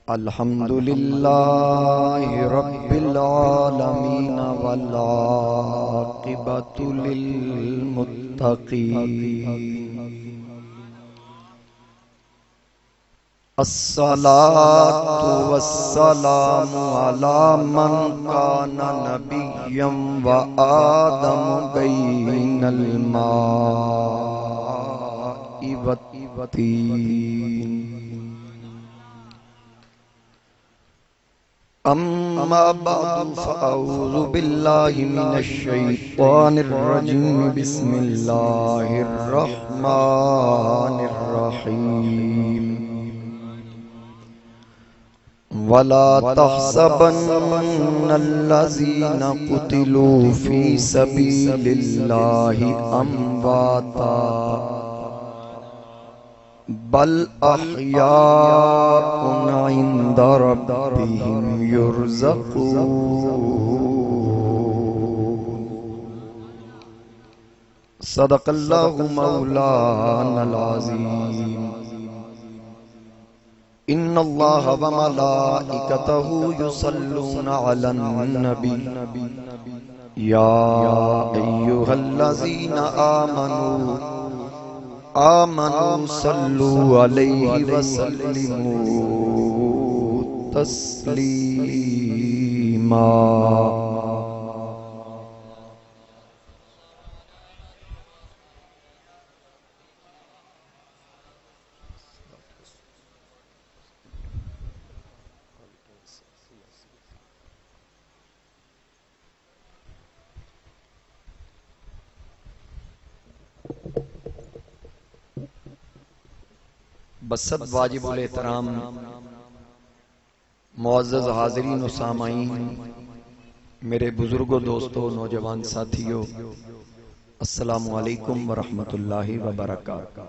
الحمدللہ رب العالمین والعاقبۃ للمتقین الصلاة والسلام علی من کان نبیا وآدم بین الماء والطین اما بعد فاعوذ باللہ من الشیطان الرجیم بسم اللہ الرحمن الرحیم ولا تحسبن الذين قتلوا في سبيل الله امواتا بل احياء عند ربهم يرزقون صدق الله مولانا العظيم ان اللہ وملائکتہ یصلون علی النبی یا ایہا الذین آمنوا صلوا علیہ وسلموا تسلیما بسط واجب الاحترام معزز حاضرین و سامعین، میرے بزرگوں، دوستوں، نوجوان ساتھیوں، السلام علیکم ورحمۃ اللہ وبرکاتہ۔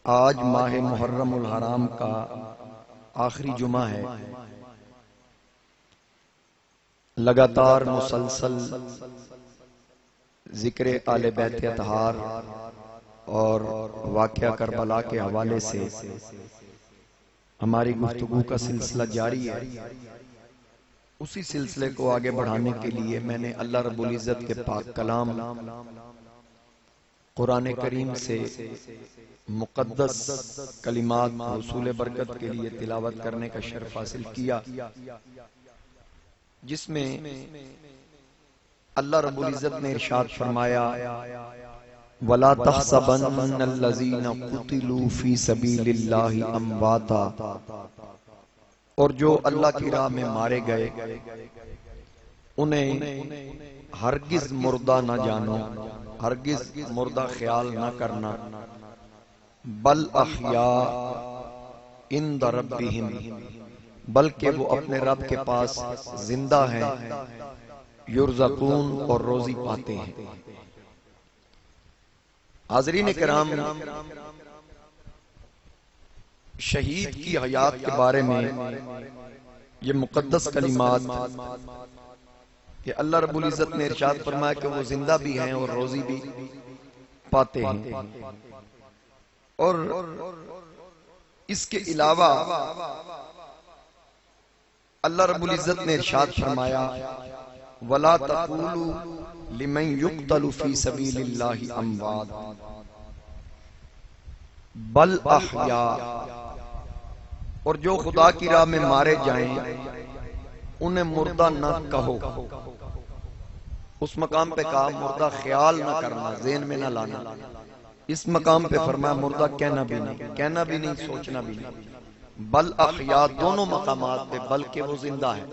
آج ماہ محرم الحرام کا آخری جمعہ ہے۔ لگاتار مسلسل ذکر آل بیت اطہار اور واقعہ کربلا کے حوالے سے ہماری گفتگو کا سلسلہ جاری ہے۔ اسی سلسلے کو آگے بڑھانے کے لیے میں نے اللہ رب العزت کے پاک کلام قرآن کریم سے مقدس کلمات حصول برکت کے لیے تلاوت کرنے کا شرف حاصل کیا، جس میں اللہ رب العزت نے ارشاد فرمایا وَلَا تَحْسَبَنَّ الَّذِينَ قُتِلُوا فِي سَبِيلِ اللَّهِ أَمْوَاتًا، اور جو اللہ کی راہ میں مارے گئے انہیں ہرگز مردہ نہ جانو، ہرگز مردہ خیال نہ کرنا، بل احیاء عند ربہم، بلکہ وہ اپنے رب کے پاس زندہ ہیں، یرزقون، اور روزی پاتے ہیں۔ حاضرین کرام، شہید کی حیات کے بارے میں یہ مقدس کلمات کہ اللہ رب العزت نے ارشاد فرمایا کہ وہ زندہ بھی ہیں اور روزی بھی پاتے ہیں، اور اس کے علاوہ اللہ رب العزت نے ارشاد فرمایا وَلَا تَقُولُوا لِمَنْ يُقْتَلُ فِي سَبِيلِ اللَّهِ أَمْوَاتٌ بَلْ أَحْيَاءٌ، اور جو خدا کی راہ میں مارے جائیں انہیں مردہ نہ کہو۔ اس مقام پہ کہا مردہ خیال نہ کرنا، ذہن میں نہ لانا، اس مقام پہ فرمایا مردہ کہنا بھی نہیں، سوچنا بھی نہیں۔ بل احیاء، دونوں مقامات پہ بلکہ وہ زندہ ہے،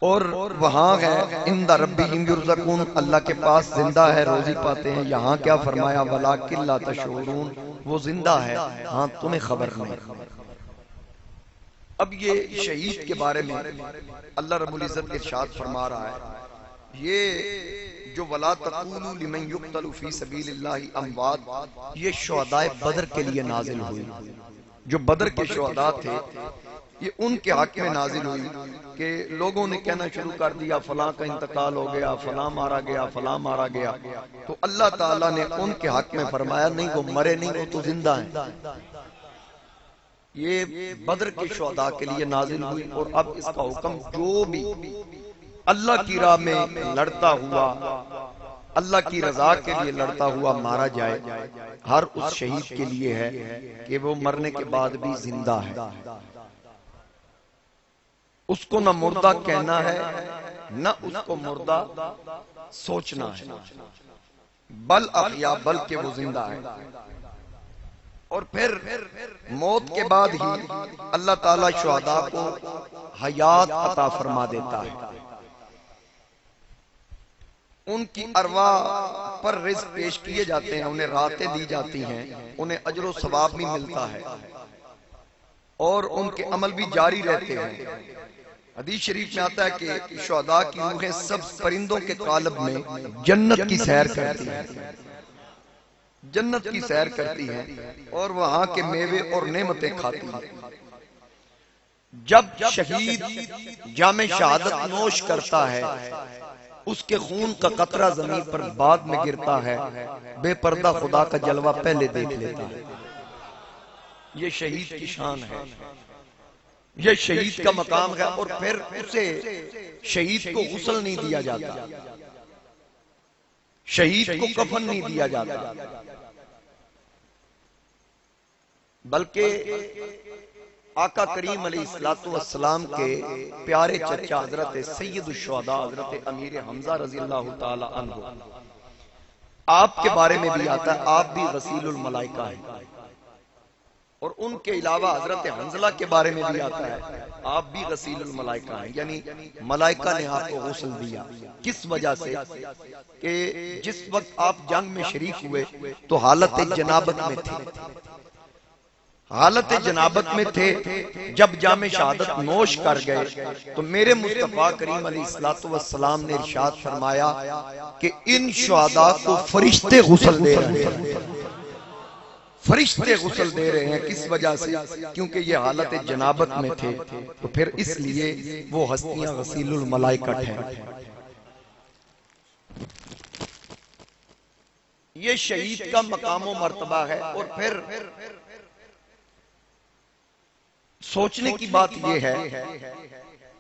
اور وہاں ہے عند ربہم یرزقون، اللہ کے پاس زندہ ہے، روزی پاتے ہیں۔ یہاں کیا فرمایا ولکن لا تشعرون، وہ زندہ ہے، ہاں تمہیں خبر نہیں۔ اب یہ شہید کے بارے میں اللہ رب العزت ارشاد فرما رہا ہے، یہ جو ولا تقولوا لمن یقتل فی سبیل اللہ اموات، یہ شہدائے بدر کے لیے نازل ہوئی۔ جو بدر کے شہداء تھے یہ ان کے حق میں نازل ہوئی کہ لوگوں نے کہنا شروع کر دیا فلاں کا انتقال ہو گیا، فلاں مارا گیا، فلاں مارا گیا، تو اللہ تعالیٰ نے ان کے حق میں فرمایا نہیں وہ مرے نہیں، وہ تو زندہ ہیں۔ یہ بدر کے شہداء کے لیے نازل ہوئی، اور اب اس کا حکم جو بھی اللہ کی راہ میں لڑتا ہوا، اللہ کی رضا کے لیے لڑتا ہوا مارا جائے، ہر اس شہید کے لیے ہے کہ وہ مرنے کے بعد بھی زندہ ہے، اس کو نہ مردہ کہنا ہے نہ اس کو مردہ سوچنا ہے، بل احیا، بلکہ وہ زندہ ہے۔ اور پھر موت کے بعد ہی اللہ تعالیٰ شہداء کو حیات عطا فرما دیتا ہے، ان کی ارواح پر رزق پیش کیے جاتے ہیں، انہیں راتیں دی جاتی ہیں، انہیں اجر و ثواب بھی ملتا ہے، اور ان کے عمل بھی جاری رہتے ہیں۔ حدیث شریف میں آتا ہے کہ شہداء کی روحیں سب پرندوں کے قالب میں جنت کی سیر کرتی ہیں، جنت کی سیر کرتی ہیں، اور وہاں کے میوے اور نعمتیں کھاتی ہیں۔ جب شہید جام شہادت نوش کرتا ہے، اس کے خون کا قطرہ زمین پر بعد میں گرتا ہے، بے پردہ خدا کا جلوہ پہلے دیکھ لیتا ہے۔ یہ شہید کی شان ہے، یہ شہید کا مقام ہے، اور پھر اسے شہید کو غسل نہیں دیا جاتا، شہید کو کفن نہیں دیا جاتا، بلکہ آقا کریم علیہ السلام کے پیارے چچا حضرت سید الشہداء حضرت امیر حمزہ رضی اللہ تعالی عنہ، آپ کے بارے میں بھی آتا ہے آپ بھی غسیل الملائکہ ہیں، اور ان کے علاوہ حضرت حنظلہ کے بارے میں بھی آتا ہے آپ بھی غسیل الملائکہ ہیں، یعنی ملائکہ نے آپ کو غسل دیا۔ کس وجہ سے؟ کہ جس وقت آپ جنگ میں شریک ہوئے تو حالت جنابت میں تھے، حالت جنابت میں تھے، جب جام شہادت نوش کر گئے تو میرے مصطفیٰ کریم علیہ السلام نے ارشاد فرمایا کہ ان شہداء کو فرشتے غسل دے رہے ہیں، فرشتے غسل دے رہے ہیں۔ کس وجہ سے؟ کیونکہ یہ حالت جنابت میں تھے، تو پھر اس لیے وہ ہستیاں غسیل الملائکہ ہیں۔ یہ شہید کا مقام و مرتبہ ہے۔ اور پھر سوچنے کی بات یہ ہے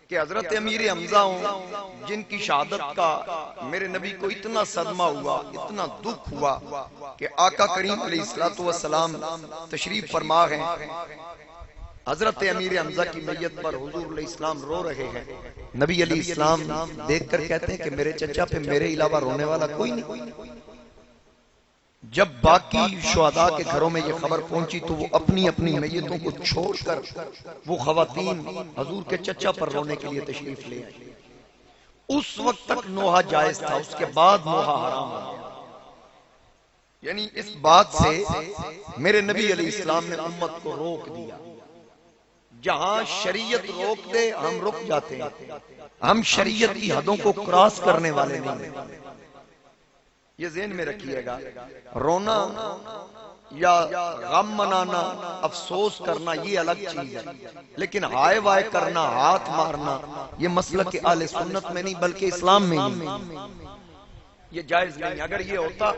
کہ حضرت امیر حمزہ ہوں جن کی شہادت کا میرے نبی کو اتنا صدمہ ہوا، اتنا دکھ ہوا کہ آقا کریم علیہ السلام تشریف فرما ہیں، حضرت امیر حمزہ کی میت پر حضور علیہ السلام رو رہے ہیں، نبی علیہ السلام دیکھ کر کہتے ہیں کہ میرے چچا پہ میرے علاوہ رونے والا کوئی نہیں۔ جب باقی شہداء کے گھروں میں یہ خبر پہنچی تو وہ اپنی اپنی میتوں کو چھوڑ کر وہ خواتین حضور کے چچا پر رونے کے لیے تشریف لے آئی۔ اس وقت تک نوحہ جائز تھا، اس کے بعد نوحہ حرام ہو گیا۔ یعنی اس بات سے میرے نبی علیہ السلام نے امت کو روک دیا، جہاں شریعت روک دے ہم رک جاتے ہیں، ہم شریعت کی حدوں کو کراس کرنے والے نہیں ہیں۔ یہ ذہن میں رکھیے گا، رونا یا غم منانا، افسوس کرنا یہ الگ چیز ہے، لیکن ہائے وائے کرنا، ہاتھ مارنا یہ مسلک اہل سنت میں نہیں بلکہ اسلام میں نہیں، یہ جائز نہیں۔ اگر یہ ہوتا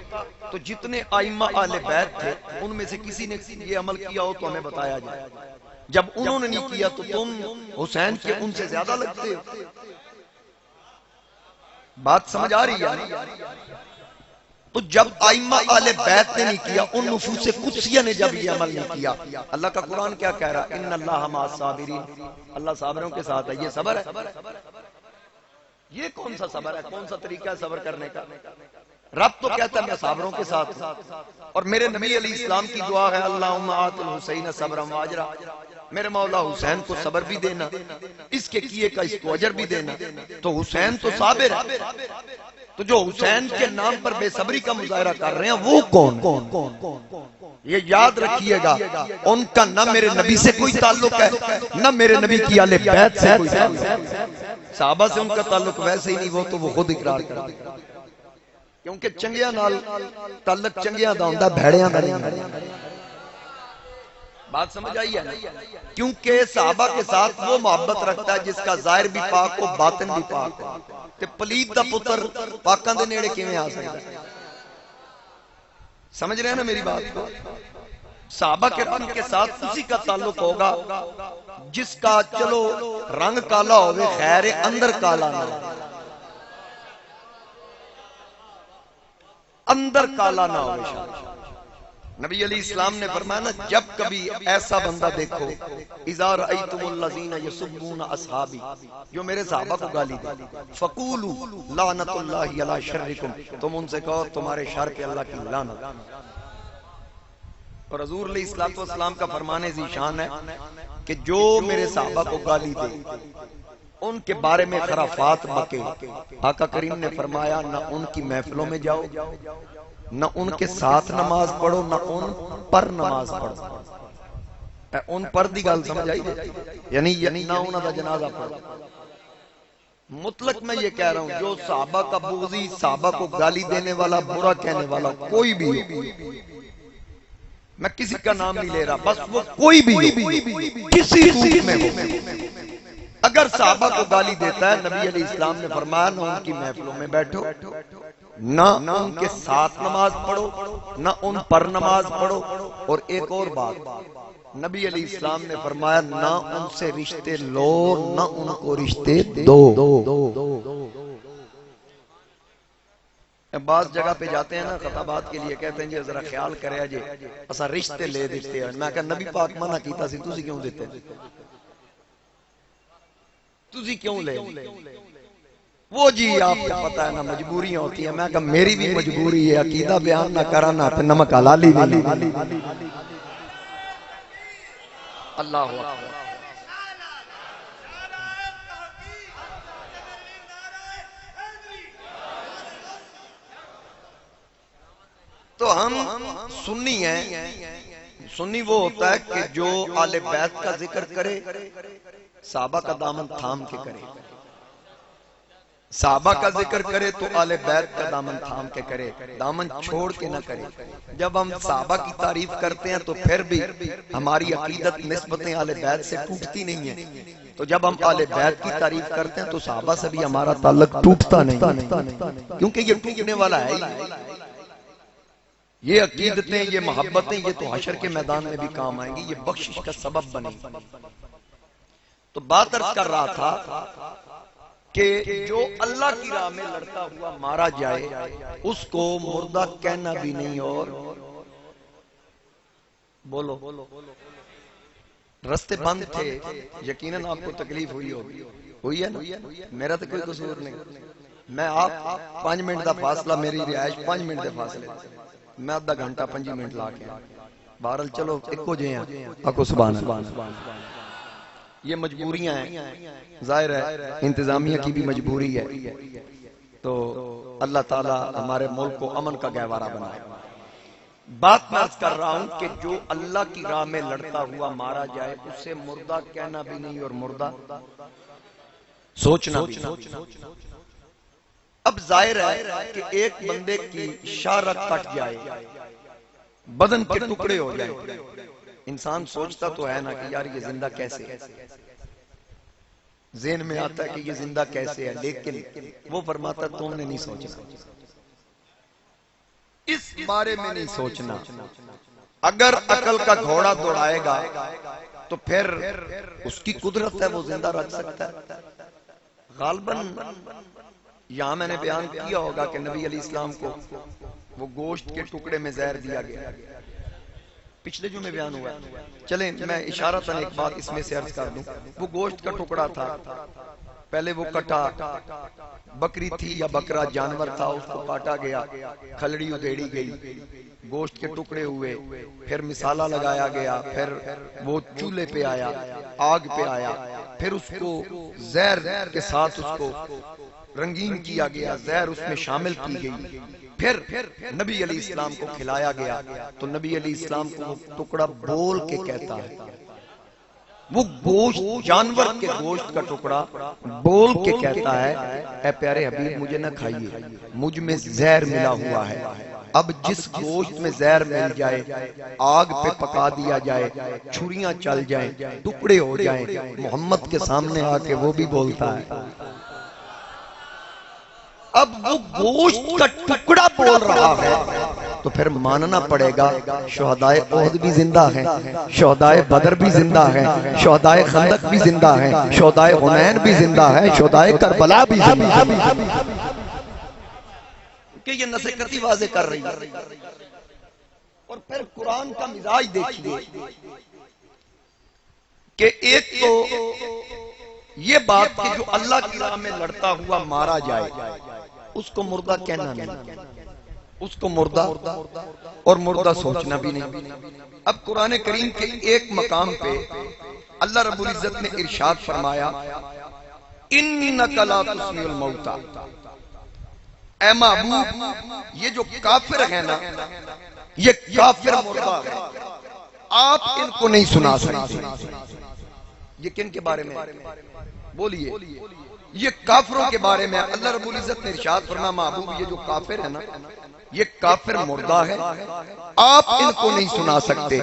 تو جتنے ائمہ اہل بیت تھے ان میں سے کسی نے یہ عمل کیا ہو تو ہمیں بتایا جائے، جب انہوں نے نہیں کیا تو تم حسین کے ان سے زیادہ لگتے ہو۔ بات سمجھ آ رہی ہے؟ تو جب ائمہ اہل بیت نے نہیں کیا، ان نفوس قدسیہ نے جب یہ عمل نہیں کیا، اللہ کا قرآن کیا کہہ رہا ہے؟ ان اللہ مع الصابرین، اللہ صابروں کے ساتھ ہے۔ یہ صبر ہے؟ یہ کون سا صبر ہے؟ کون سا طریقہ ہے صبر کرنے کا؟ رب تو کہتا ہے میں صابروں کے ساتھ ہوں، اور میرے نبی علیہ السلام کی دعا ہے اللہم آت الحسین صبرا واجرا، میرے مولا حسین کو صبر بھی دینا، اس کے کیے کا اس کو اجر بھی دینا۔ تو حسین تو صابر ہے، تو جو حسین کے نام پر بے صبری کا مظاہرہ کر رہے ہیں وہ کون؟ یہ یاد رکھیے گا، ان کا نہ میرے نبی سے کوئی تعلق ہے نہ میرے نبی کی اہل بیت سے کوئی تعلق ہے۔ صحابہ سے ان کا تعلق ویسے ہی نہیں، وہ تو وہ خود اقرار کرتے ہیں، کیونکہ چنگیاں نال تعلق چنگیاں دا ہوندا، بھیڑیاں دا نہیں۔ بات سمجھ آئی ہے؟ کیونکہ صحابہ کے ساتھ وہ محبت رکھتا ہے جس کا ظاہر بھی پاک ہو باطن بھی پاک ہو۔ تے پلید دا پتر پاکاں دے نیڑے کیویں آ سکتا ہے؟ سمجھ رہے ہیں نا میری بات کو؟ صحابہ کرام کے ساتھ اسی کا تعلق ہوگا جس کا چلو رنگ کالا ہوئے خیر اندر کالا نہ ہو، اندر کالا نہ ہو۔ نبی علیہ السلام نے فرمایا نا، جب کبھی ایسا بندہ دیکھو اذا رأیتم الذین یسبون اصحابی، جو میرے صحابہ کو گالی دے، فقولوا لعنت اللہ علی شرکم، تم ان سے کہو تمہارے شر پہ اللہ کی لعنت۔ اور حضور علیہ السلام کا فرمان ذیشان ہے کہ جو میرے صحابہ کو گالی دے، ان کے بارے میں خرافات بکے، آقا کریم نے فرمایا نہ ان کی محفلوں میں جاؤ، نہ ان کے ساتھ نماز پڑھو، نہ ان پر نماز پڑھو۔ ان پر دی گل سمجھ آئی یعنی نہ انہاں دا جنازہ پڑھو۔ مطلق میں یہ کہہ رہا ہوں جو صحابہ کا بغضی، صحابہ کو گالی دینے والا، برا کہنے والا کوئی بھی ہو، میں کسی کا نام نہیں لے رہا، بس وہ کوئی بھی ہو، کسی صورت میں ہو، اگر صحابہ کو گالی دیتا ہے، نبی علیہ السلام نے فرمایا نہ ان کی محفلوں میں بیٹھو، نہ ان کے ساتھ نماز پڑھو، نہ ان پر نماز پڑھو۔ اور ایک اور بات، نبی علیہ السلام نے فرمایا نہ ان سے رشتے لو، نہ ان کو رشتے دو۔ بعض جگہ پہ جاتے ہیں نا خطابات کے لیے، کہتے ہیں جی ذرا خیال کرے جی اسا رشتے لے دیتے ہیں، میں کہا نبی پاک منع کیتا سی، تسی کیوں دیتے ہیں؟ تسی کیوں لے؟ وہ جی آپ کو پتہ ہے نا مجبوریاں ہوتی ہیں، میں کہا میری بھی مجبوری ہے، عقیدہ بیان نہ کرانا تے نمک حلالی نہیں۔ اللہ اکبر۔ تو ہم سنی ہیں، سنی وہ ہوتا ہے کہ جو آل بیت کا ذکر کرے، صحابہ کا دامن تھام کے کرے، صحابہ کا ذکر کرے تو آل بیت کا دامن تھام کے کرے، دامن چھوڑ کے نہ کرے۔ جب ہم صحابہ کی تعریف کرتے ہیں تو پھر بھی ہماری عقیدت نسبتیں آل بیت سے ٹوٹتی نہیں ہیں، تو جب ہم آل بیت کی تعریف کرتے ہیں تو صحابہ سے بھی ہمارا تعلق ٹوٹتا نہیں، کیونکہ یہ ٹوٹنے والا ہے ہی۔ یہ عقیدتیں، یہ محبتیں، یہ تو حشر کے میدان میں بھی کام آئیں گی، یہ بخشش کا سبب بنے۔ تو بات عرض کر رہا تھا کہ جو اللہ کی راہ میں لڑتا ہوا مارا جائے اس کو مردہ کہنا بھی نہیں۔ اور بولو، رستے بند تھے، یقیناً آپ کو تکلیف ہوئی ہوگی، ہوئی ہے نا؟ میرا تو کوئی قصور نہیں، میں آپ 5 منٹ دا فاصلہ، میری رہائش 5 منٹ دے فاصلے، میں آدھا گھنٹہ 5 منٹ لا کے بہرحال چلو ایک ہو جائیں آکو سبحان اللہ۔ یہ مجبوریاں ہیں، ظاہر ہے انتظامیہ کی بھی مجبوری ہے، تو اللہ تعالی ہمارے ملک کو امن کا گہوارہ بنائے۔ بات میں عرض کر رہا ہوں کہ جو اللہ کی راہ میں لڑتا ہوا مارا جائے اسے مردہ کہنا بھی نہیں اور مردہ سوچنا بھی نہیں۔ اب ظاہر ہے کہ ایک بندے کی شارت کٹ جائے، بدن کے ٹکڑے ہو جائے، انسان سوچتا تو ہے نا کہ یار یہ زندہ کیسے ہے، ذہن میں آتا ہے کہ یہ زندہ کیسے ہے، لیکن وہ فرماتا تم نے نہیں سوچنا، اس بارے میں نہیں سوچنا۔ اگر عقل کا گھوڑا دوڑائے گا تو پھر اس کی قدرت ہے، وہ زندہ رکھ سکتا ہے۔ غالباً یہاں میں نے بیان کیا ہوگا کہ نبی علیہ السلام کو وہ گوشت کے ٹکڑے میں زہر دیا گیا، پچھلے جو میں بیان ہوا۔ چلیں میں اشارتاً ایک بات اس میں سے عرض کر دوں، وہ گوشت کا ٹکڑا تھا، پہلے وہ کٹا، بکری تھی یا بکرا جانور تھا، اس کو کاٹا گیا، کھلڑی ادھیڑی گئی، گوشت کے ٹکڑے ہوئے، پھر مسالہ لگایا گیا، پھر وہ چولہے پہ آیا، آگ پہ آیا، پھر اس کو زہر کے ساتھ اس کو رنگین کیا گیا، زہر اس میں شامل کی گئی، پھر نبی علیہ السلام کو کھلایا گیا۔ تو نبی علیہ السلام کو وہ ٹکڑا بول کے کہتا ہے، وہ گوشت، جانور کے گوشت کا ٹکڑا بول کے کہتا ہے اے پیارے حبیب مجھے نہ کھائیے، مجھ میں زہر ملا ہوا ہے، اب جس گوشت میں زہر مل جائے، آگ پہ پکا دیا جائے، چھریاں چل جائیں، ٹکڑے ہو جائیں، محمد کے سامنے آ کے وہ بھی بولتا ہے۔ اب وہ گوشت کا ٹکڑا بول رہا ہے تو پھر ماننا پڑے گا شہدائے احد بھی زندہ ہیں، شہدائے بدر بھی زندہ ہیں، شہدائے خندق بھی زندہ ہیں، شہدائے حنین بھی زندہ ہیں، شہدائے کربلا بھی زندہ ہیں، کہ یہ نصیحتی واضح کر رہی ہے۔ اور پھر قرآن کا مزاج دیکھیے کہ ایک تو یہ بات کہ جو اللہ کی راہ میں لڑتا ہوا مارا جائے اس کو مردہ کہنا نہیں، اس کو مردہ اور مردہ سوچنا بھی نہیں۔ اب قرآن کریم کے ایک مقام پہ اللہ رب العزت نے ارشاد فرمایا اِنَّكَ لَا تُسْمِعُ الْمَوْتَى، اے محبوب یہ جو کافر ہے نا، یہ کافر مردہ ہے، آپ ان کو نہیں سنا سکتے۔ یہ کن کے بارے میں بولیے؟ یہ کافروں کے بارے میں اللہ رب العزت نے ارشاد فرمایا محبوب یہ جو کافر ہے نا، یہ کافر مردہ ہے، آپ ان کو نہیں سنا سکتے۔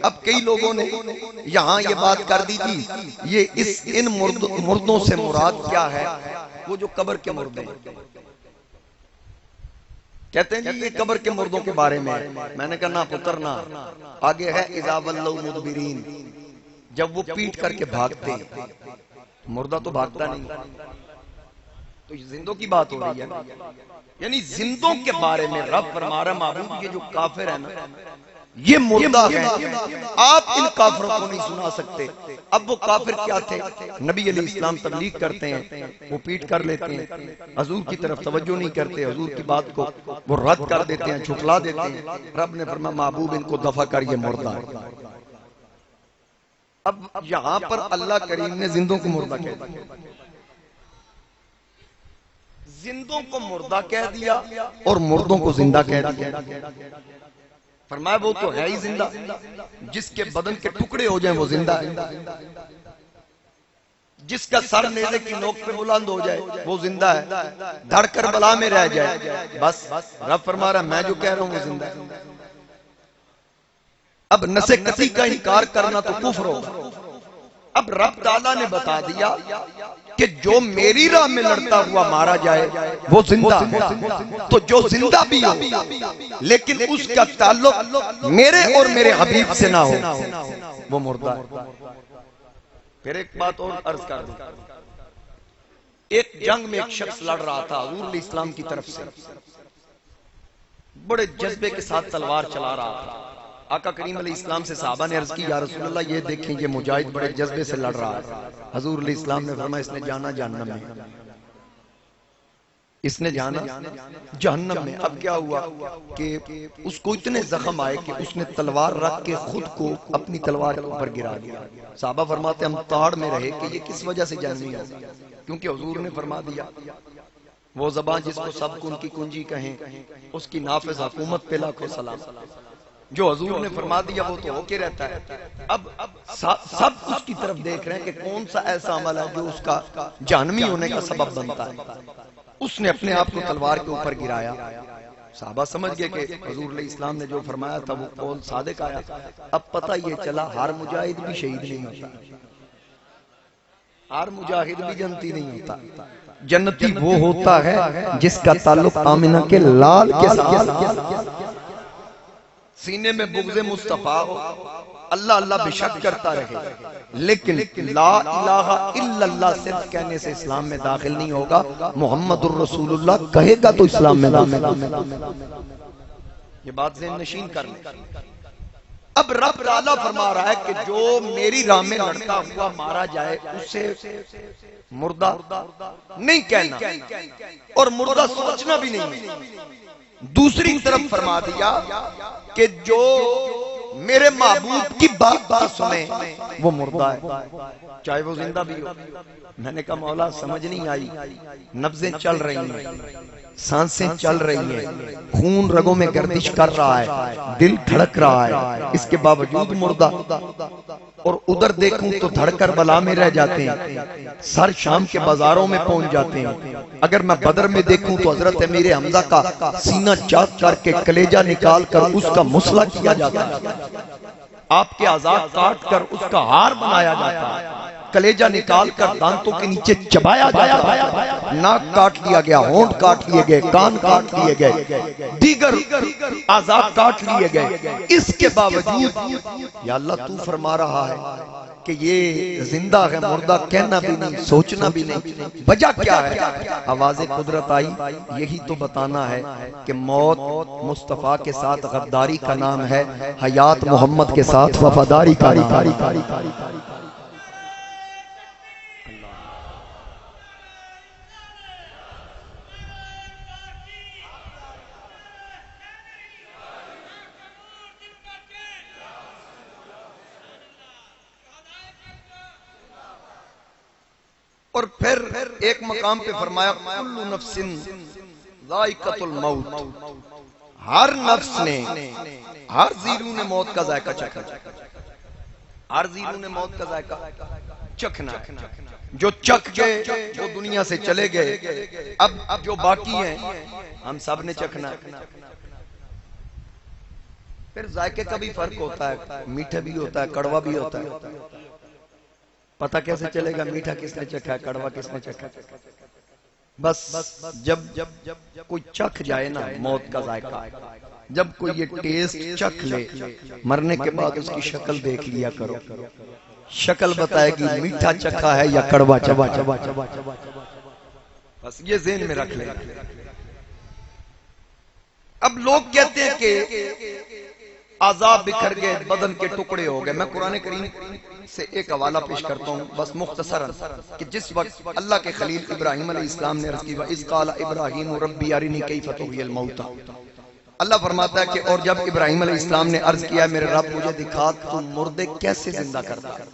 اب کئی لوگوں نے یہاں یہ بات کر دی تھی یہ ان مردوں سے مراد کیا ہے؟ وہ جو قبر کے مردے ہیں، کہتے ہیں جی یہ قبر کے مردوں کے بارے میں ہے۔ میں نے کہا نہ پتر نہ، آگے ہے اذا ولوا مدبرین، جب وہ پیٹ کر کے بھاگتے ہیں، مردہ تو بھاگتا نہیں، تو زندوں کی بات ہو رہی ہے، یعنی زندوں کے بارے میں رب فرما رہا محبوب یہ جو کافر ہے نا یہ مردہ ہے، آپ ان کافروں کو نہیں سنا سکتے۔ اب وہ کافر کیا تھے؟ نبی علیہ السلام تبلیغ کرتے ہیں، وہ پیٹ کر لیتے ہیں، حضور کی طرف توجہ نہیں کرتے، حضور کی بات کو وہ رد کر دیتے ہیں، جھٹلا دیتے ہیں۔ رب نے فرمایا محبوب ان کو دفع کر، یہ مردہ ہے۔ اب یہاں پر اللہ کریم نے زندوں کو مردہ کہہ دیا، زندوں کو مردہ کہہ دیا اور مردوں کو زندہ کہہ دیا۔ فرمایا وہ تو ہے ہی زندہ، جس کے بدن کے ٹکڑے ہو جائیں وہ زندہ ہے، جس کا سر نیزے کی نوک پہ بلند ہو جائے وہ زندہ ہے، دھڑ کربلا میں رہ جائے بس رب فرما رہا میں جو کہہ رہا ہوں وہ زندہ ہے۔ اب نصیحتی کا انکار کرنا تو کفر ہوگا۔ اب رب تعالیٰ نے بتا دیا کہ جو میری راہ میں لڑتا ہوا مارا جائے وہ زندہ ہے، تو جو زندہ بھی ہو لیکن اس کا تعلق میرے اور میرے حبیب سے نہ ہو وہ مردہ ہے۔ پھر ایک بات اور عرض کر دوں، ایک جنگ میں ایک شخص لڑ رہا تھا حضور علیہ السلام کی طرف سے، بڑے جذبے کے ساتھ تلوار چلا رہا تھا۔ آقا کریم علیہ السلام سے صحابہ نے عرض کی یا رسول اللہ یہ دیکھیں یہ مجاہد بڑے جذبے سے لڑ رہا ہے۔ حضور علیہ السلام نے فرمایا اس نے جانا جہنم میں، اس نے جانا جہنم میں۔ اب کیا ہوا کہ اس کو اتنے زخم آئے کہ اس نے تلوار رکھ کے خود کو اپنی تلوار کے اوپر گرا دیا۔ صحابہ فرماتے ہم تاڑ میں رہے کہ یہ کس وجہ سے جنگی ہے، کیونکہ حضور نے فرما دیا وہ زبان جس کو سب کو ان کی کنجی کہیں اس کی نافذ حکومت پہ لاکھوں سلام۔ جو حضور نے فرما دیا وہ تو ہو کے رہتا ہے۔ اب سب اس کی طرف دیکھ رہے ہیں کہ کون سا ایسا عمل ہے جو اس کا جہنمی ہونے کا سبب بنتا ہے۔ اس نے اپنے آپ کو تلوار کے اوپر گرایا۔ صحابہ سمجھ گئے کہ حضور علیہ السلام نے جو فرمایا تھا وہ قول صادق آیا۔ اب پتہ یہ چلا ہر مجاہد بھی شہید نہیں ہوتا، ہر مجاہد بھی جنتی نہیں ہوتا۔ جنتی وہ ہوتا ہے جس کا تعلق آمنہ کے لال کے ساتھ، سینے میں بغض مصطفیٰ ہو، اللہ اللہ بے شک کرتا رہے، لیکن لا الہ الا اللہ صرف کہنے سے اسلام میں داخل نہیں ہوگا، محمد الرسول اللہ کہے گا تو اسلام میں داخل ہوگا۔ یہ بات ذہن نشین کر لیں۔ اب رب تعالیٰ فرما رہا ہے کہ جو میری راہ میں لڑتا ہوا مارا جائے اسے مردہ نہیں کہنا اور مردہ سوچنا بھی نہیں۔ دوسری طرف فرما دیا کہ جو میرے محبوب کی بات بات سنے وہ مردہ ہے چاہے وہ زندہ بھی ہو۔ میں نے کہا مولا سمجھ نہیں آئی، نبضیں چل رہی ہیں، سانسیں چل رہی ہیں، خون رگوں میں گردش کر رہا ہے، دل دھڑک رہا ہے، اس کے باوجود مردہ، اور ادھر دیکھوں تو دھڑ کر بلا میں رہ جاتے ہیں، سر شام کے بازاروں میں پہنچ جاتے ہیں۔ اگر میں بدر میں دیکھوں تو حضرت امیر حمزہ کا سینہ چاک کر کے کلیجہ نکال کر اس کا مسلح کیا جاتا ہے، آپ کے اعضاء کاٹ کر اس کا ہار بنایا جاتا ہے۔ کلیجہ نکال کر دانتوں کے نیچے چبایا جاتا، ناک کاٹ لیا گیا، ہونٹ کاٹ لیے گئے، کان کاٹ لیے گئے، دیگر اعضاء کاٹ لیے گئے، اس کے باوجود یا اللہ تو فرما رہا ہے کہ یہ زندہ ہے، مردہ کہنا بھی نہیں، سوچنا بھی نہیں، وجہ کیا ہے؟ آواز قدرت آئی، یہی تو بتانا ہے کہ موت مصطفیٰ کے ساتھ غداری کا نام ہے، حیات محمد کے ساتھ وفاداری کا نام ہے۔ اور پھر ایک مقام پہ فرمایا کل نفس ذائقۃ الموت، ہر نفس نے، ہر زیرو نے موت کا ذائقہ چکھنا، ہر زیرو نے موت کا ذائقہ چکھنا، جو چکھ گئے وہ دنیا سے چلے گئے، اب جو باقی ہیں ہم سب نے چکھنا۔ پھر ذائقے کا بھی فرق ہوتا ہے، میٹھا بھی ہوتا ہے، کڑوا بھی ہوتا ہے، پتہ کیسے چلے گا میٹھا کس نے چکھا ہے، کڑوا کس نے چکھا ہے؟ بس جب کوئی چکھ جائے نا موت کا ذائقہ، جب کوئی یہ ٹیسٹ چکھ لے، مرنے کے بعد اس کی شکل دیکھ لیا کرو، شکل بتائے گی میٹھا چکھا ہے یا کڑوا چکھا ہے، بس یہ ذہن میں رکھ لیں۔ اب لوگ کہتے ہیں کہ اعضاء بکھر گئے، بدن کے ٹکڑے ہو گئے۔ میں قرآن کریم سے ایک حوالہ پیش کرتا ہوں بس مختصراً، کہ جس وقت اللہ کے خلیل ابراہیم علیہ السلام نے عرض کی وَإِذْ قَالَ إِبْرَاهِيمُ رَبِّ أَرِنِي كَيْفَ تُحْيِي الْمَوْتَى، اللہ فرماتا ہے کہ اور جب ابراہیم علیہ السلام نے عرض کیا میرے رب مجھے دکھا تو مردے کیسے زندہ کرتا ہے،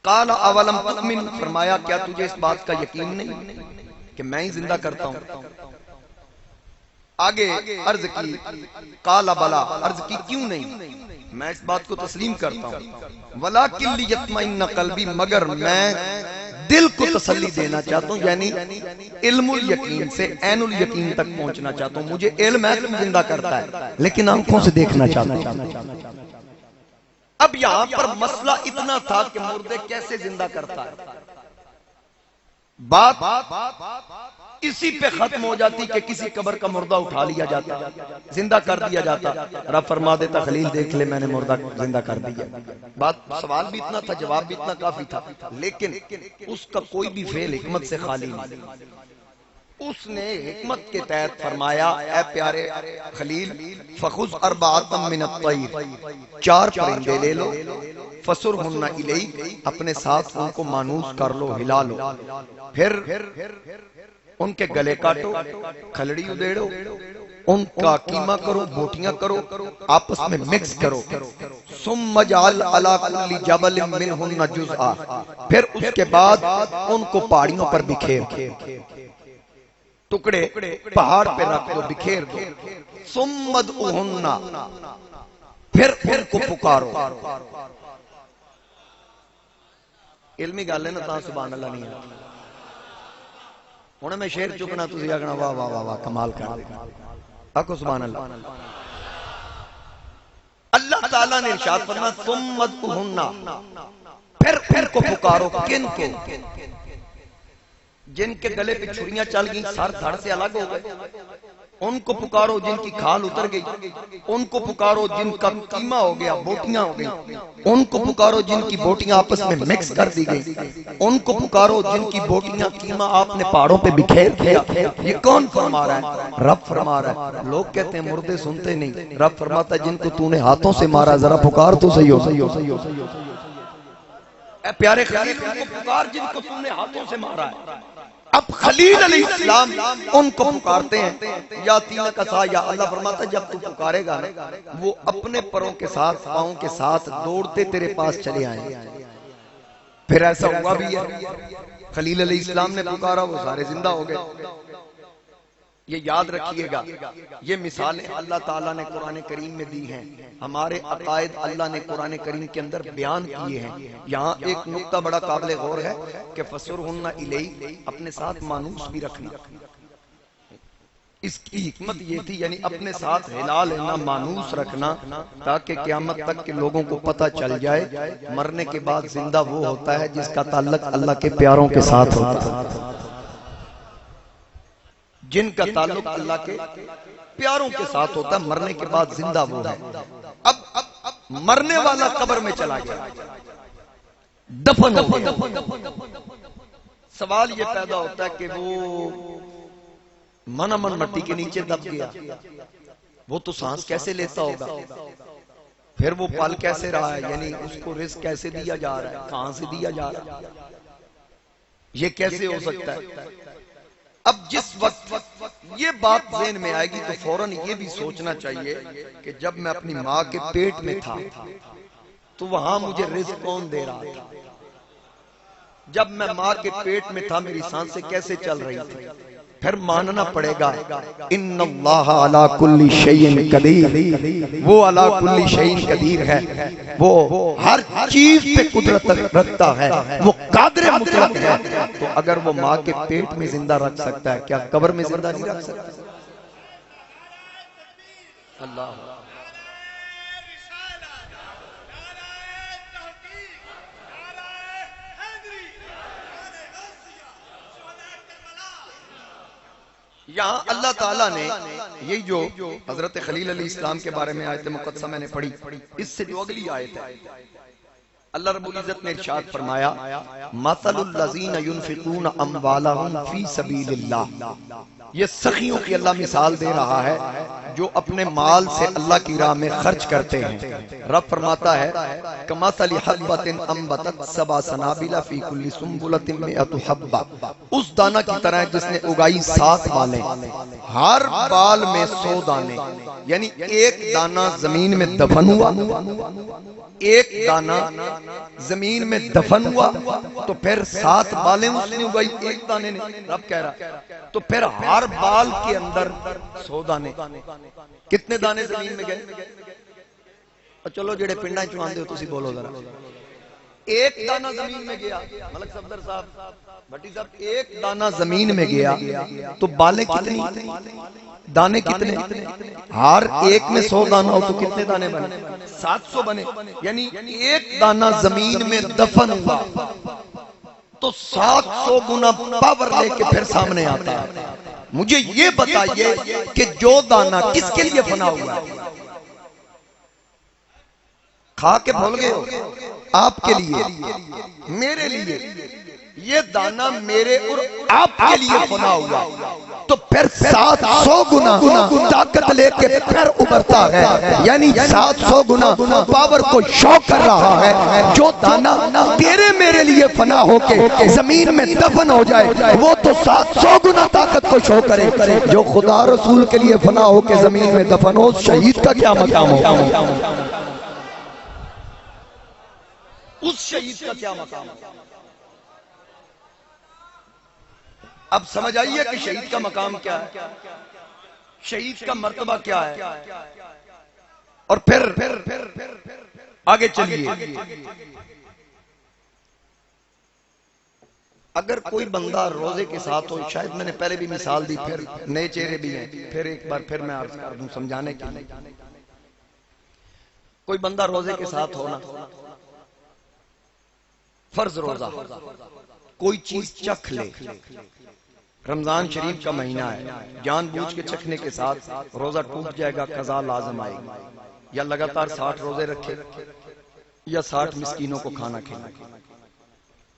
قَالَ أَوَلَمْ تُؤْمِنْ، فرمایا کیا تجھے اس بات کا یقین نہیں کہ میں ہی زندہ کرتا ہوں؟ آگے عرض کی قَالَ بَلَا، عرض کی کیوں نہیں، میں اس بات کو تسلیم کرتا ہوں، وَلَٰكِن لِيَطْمَئِنَّ قَلْبِي، مگر میں دل کو تسلی دینا چاہتا ہوں، یعنی علم الیقین سے عین الیقین تک پہنچنا چاہتا ہوں، مجھے علم ہے کہ زندہ کرتا ہے لیکن آنکھوں سے دیکھنا چاہتا ہوں۔ اب یہاں پر مسئلہ اتنا تھا کہ مردے کیسے زندہ کرتا ہے، بات اسی پہ ختم ہو جاتی کہ کسی قبر کا مردہ اٹھا لیا جاتا، زندہ کر دیا جاتا، رب فرما دیتا خلیل دیکھ لے میں نے مردہ زندہ کر دیا۔ بات سوال بھی اتنا تھا، جواب بھی اتنا کافی تھا، لیکن اس کا کوئی بھی فعل حکمت سے خالی نہیں۔ اس نے حکمت کے تحت فرمایا اے پیارے خلیل فخذ اربعۃ من الطیر، 4 پرندے لے لو، فسرہن الیک، اپنے ساتھ ان کو مانوس کر لو، ہلا لو، پھر ان کے گلے کاٹو، کھلڑی ادیڑو، ان کا قیمہ کرو، بوٹیاں کرو، آپس میں مکس کرو، ثم اجعل علی کل جبل منہن جزءا، پھر اس کے بعد ان کو پہاڑیوں پر بکھیر دو، ٹکڑے پہاڑ پہ رکھ دو، بکھیر دو، ثم ادعوہن، پھر ان کو پکارو۔ علمی گل ہے نا، تاں سبحان اللہ نہیں ہے۔ ہونے میں شیر چکنا تو زیادہ گنا واہ واہ واہ کمال کر دے، آکو سبحان اللہ۔ اللہ تعالیٰ نے ارشاد فرمایا ثم ادعوہن، پھر ان کو پکارو، کن کو؟ جن کے گلے پہ چھریاں چل گئیں، سر دھڑ سے الگ ہو گئے، ان کو پکارو جن کی کھال اتر گئی، ان کو پکارو جن کا قیمہ ہو گیا، بوٹیاں ہو گئی، ان کو پکارو جن کی بوٹیاں آپس میں مکس کر دی گئی، ان کو پکارو جن کی بوٹیاں قیمہ آپ نے پہاڑوں پہ بکھیر دیا۔ یہ کون فرما رہا ہے؟ رب فرما رہا ہے۔ لوگ کہتے ہیں مردے سنتے نہیں، رب فرماتا ہے جن کو تو نے ہاتھوں سے مارا ذرا پکار تو صحیح ہو۔ اے پیارے خلیل ان کو پکار جن کو تو نے ہاتھوں سے مارا ہے۔ اب خلیل علیہ السلام ان کو پکارتے ہیں، یا تین کسا، یا اللہ فرماتا ہے جب تو پکارے گا وہ اپنے پروں کے ساتھ، پاؤں کے ساتھ دوڑتے تیرے پاس چلے آئیں۔ پھر ایسا ہوا بھی ہے، خلیل علیہ السلام نے پکارا، وہ سارے زندہ ہو گئے۔ یہ یاد رکھیے گا، یہ مثالیں اللہ تعالیٰ نے قرآن کریم میں دی ہیں، ہمارے عقائد اللہ نے قرآن کریم کے اندر بیان کیے ہیں۔ یہاں ایک نقطہ بڑا قابل غور ہے کہ فسرہن الیک، اپنے ساتھ مانوس بھی رکھنا۔ اس کی حکمت یہ تھی، یعنی اپنے ساتھ ہلال مانوس رکھنا تاکہ قیامت تک کے لوگوں کو پتہ چل جائے مرنے کے بعد زندہ وہ ہوتا ہے جس کا تعلق اللہ کے پیاروں کے ساتھ ہوتا ہے، جن کا تعلق اللہ کے پیاروں کے ساتھ ہوتا ہے، مرنے کے بعد زندہ وہ ہے۔ اب مرنے والا قبر میں چلا گیا، دفن ہو گیا، سوال یہ پیدا ہوتا ہے کہ وہ من مٹی کے نیچے دب گیا، وہ تو سانس کیسے لیتا ہوگا، پھر وہ پل کیسے رہا ہے، یعنی اس کو رزق کیسے دیا جا رہا ہے، کہاں سے دیا جا رہا ہے، یہ کیسے ہو سکتا ہے؟ اب جس وقت یہ بات ذہن میں آئے گی تو فوراً یہ بھی سوچنا چاہیے کہ جب میں اپنی ماں کے پیٹ میں تھا تو وہاں مجھے رزق کون دے رہا تھا، جب میں ماں کے پیٹ میں تھا میری سانسیں کیسے چل رہی تھی؟ پھر ماننا پڑے گا ان اللہ علی کل شیء قدیر، وہ علی کل شیء قدیر ہے، وہ ہر چیز پہ قدرت رکھتا ہے، وہ قادر مطلق ہے۔ تو اگر وہ ماں کے پیٹ میں زندہ رکھ سکتا ہے، کیا قبر میں زندہ نہیں رکھ سکتا؟ اللہ یہاں اللہ تعالیٰ نے یہ جو حضرت خلیل علیہ السلام کے بارے میں آیت مقدسہ میں نے پڑھی، اس سے جو اگلی آیت ہے اللہ رب العزت نے ارشاد فرمایا مَثَلُ الَّذِينَ يُنْفِقُونَ أَمْوَالَهُمْ فِي سَبِيلِ اللَّهِ، یہ سخیوں کی اللہ مثال دے رہا ہے جو اپنے مال سے اللہ کی راہ میں خرچ کرتے ہیں۔ رب فرماتا ہے کَمَثَلِ حَبَّةٍ أَنبَتَتْ سَبْعَ سَنَابِلَ فِي كُلِّ سُنبُلَةٍ مِائَةُ حَبَّةٍ، اس دانہ کی طرح جس نے اگائی 7 بالیں، ہر بال میں 100 دانے، یعنی ایک دانہ زمین میں دفن ہوا، ایک دانہ زمین میں دفن ہوا تو پھر 7 بالیں اس نے اگائی ایک دانے نے، رب کہہ رہا تو پھر ہر بال کے اندر 100 دانے، کتنے دانے زمین میں گئے؟ چلو جڑے پنڈا چوان دے ہو تسی بولو ذرا، ایک دانہ زمین میں گیا، ملک صفدر صاحب بھٹی صاحب، ایک دانہ زمین میں گیا تو بالیں کتنی، دانے کتنے؟ ہر ایک میں 100 دانہ ہو تو کتنے دانے بنے؟ 700 بنے، یعنی ایک دانہ زمین میں دفن ہوا تو 700 گنا پاور لے کے پھر سامنے آتا ہے۔ مجھے یہ بتائیے کہ جو دانہ کس کے لیے فنا ہوا ہے؟ کھا کے بھول گئے ہو؟ آپ کے لیے، میرے لیے، یہ دانہ میرے اور آپ کے لیے فنا ہوا تو پھر 700 گنا طاقت لے کے پھر ابھرتا ہے، یعنی 700 گنا پاور کو شو کر رہا ہے۔ جو دانہ تیرے میرے لیے فنا ہو کے زمین میں دفن ہو جائے وہ تو 700 گنا طاقت کو شو کرے، جو خدا رسول کے لیے فنا ہو کے زمین میں دفن ہو، شہید کا کیا مقام ہو؟ اس شہید کا کیا مقام ہو؟ اب سمجھ آئیے کہ شہید کا مقام کیا ہے، شہید کا مرتبہ کیا ہے۔ اور پھر آگے چلیے، اگر کوئی بندہ روزے کے ساتھ ہو، شاید میں نے پہلے بھی مثال دی، پھر نئے چہرے بھی ہیں، پھر ایک بار پھر میں عرض کر دوں سمجھانے کے لیے، کوئی بندہ روزے کے ساتھ ہونا، فرض روزہ، کوئی چیز چکھ لے، رمضان شریف کا مہینہ ہے، جان بوجھ کے چکھنے کے ساتھ روزہ ٹوٹ جائے گا، قضا لازم آئے گی، یا لگاتار 60 روزے رکھے یا 60 مسکینوں کو کھانا کھلانا،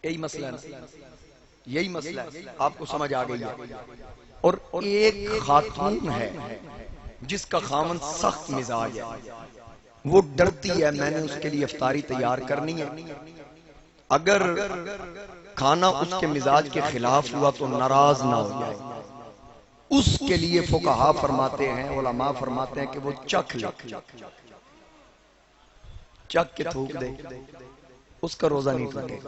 یہی مسئلہ ہے، یہی مسئلہ ہے، آپ کو سمجھ آ گئی ہے۔ اور ایک خاتون ہے جس کا خامن سخت مزاج ہے، وہ ڈرتی ہے میں نے اس کے لیے افطاری تیار کرنی ہے، اگر کھانا اس کے مزاج کے خلاف ہوا تو ناراض نہ ہو جائے، اس کے لیے فقہا فرماتے ہیں، علماء فرماتے ہیں کہ وہ چکھ لے، چکھ کے تھوک دے، اس کا روزہ نہیں ٹوٹے۔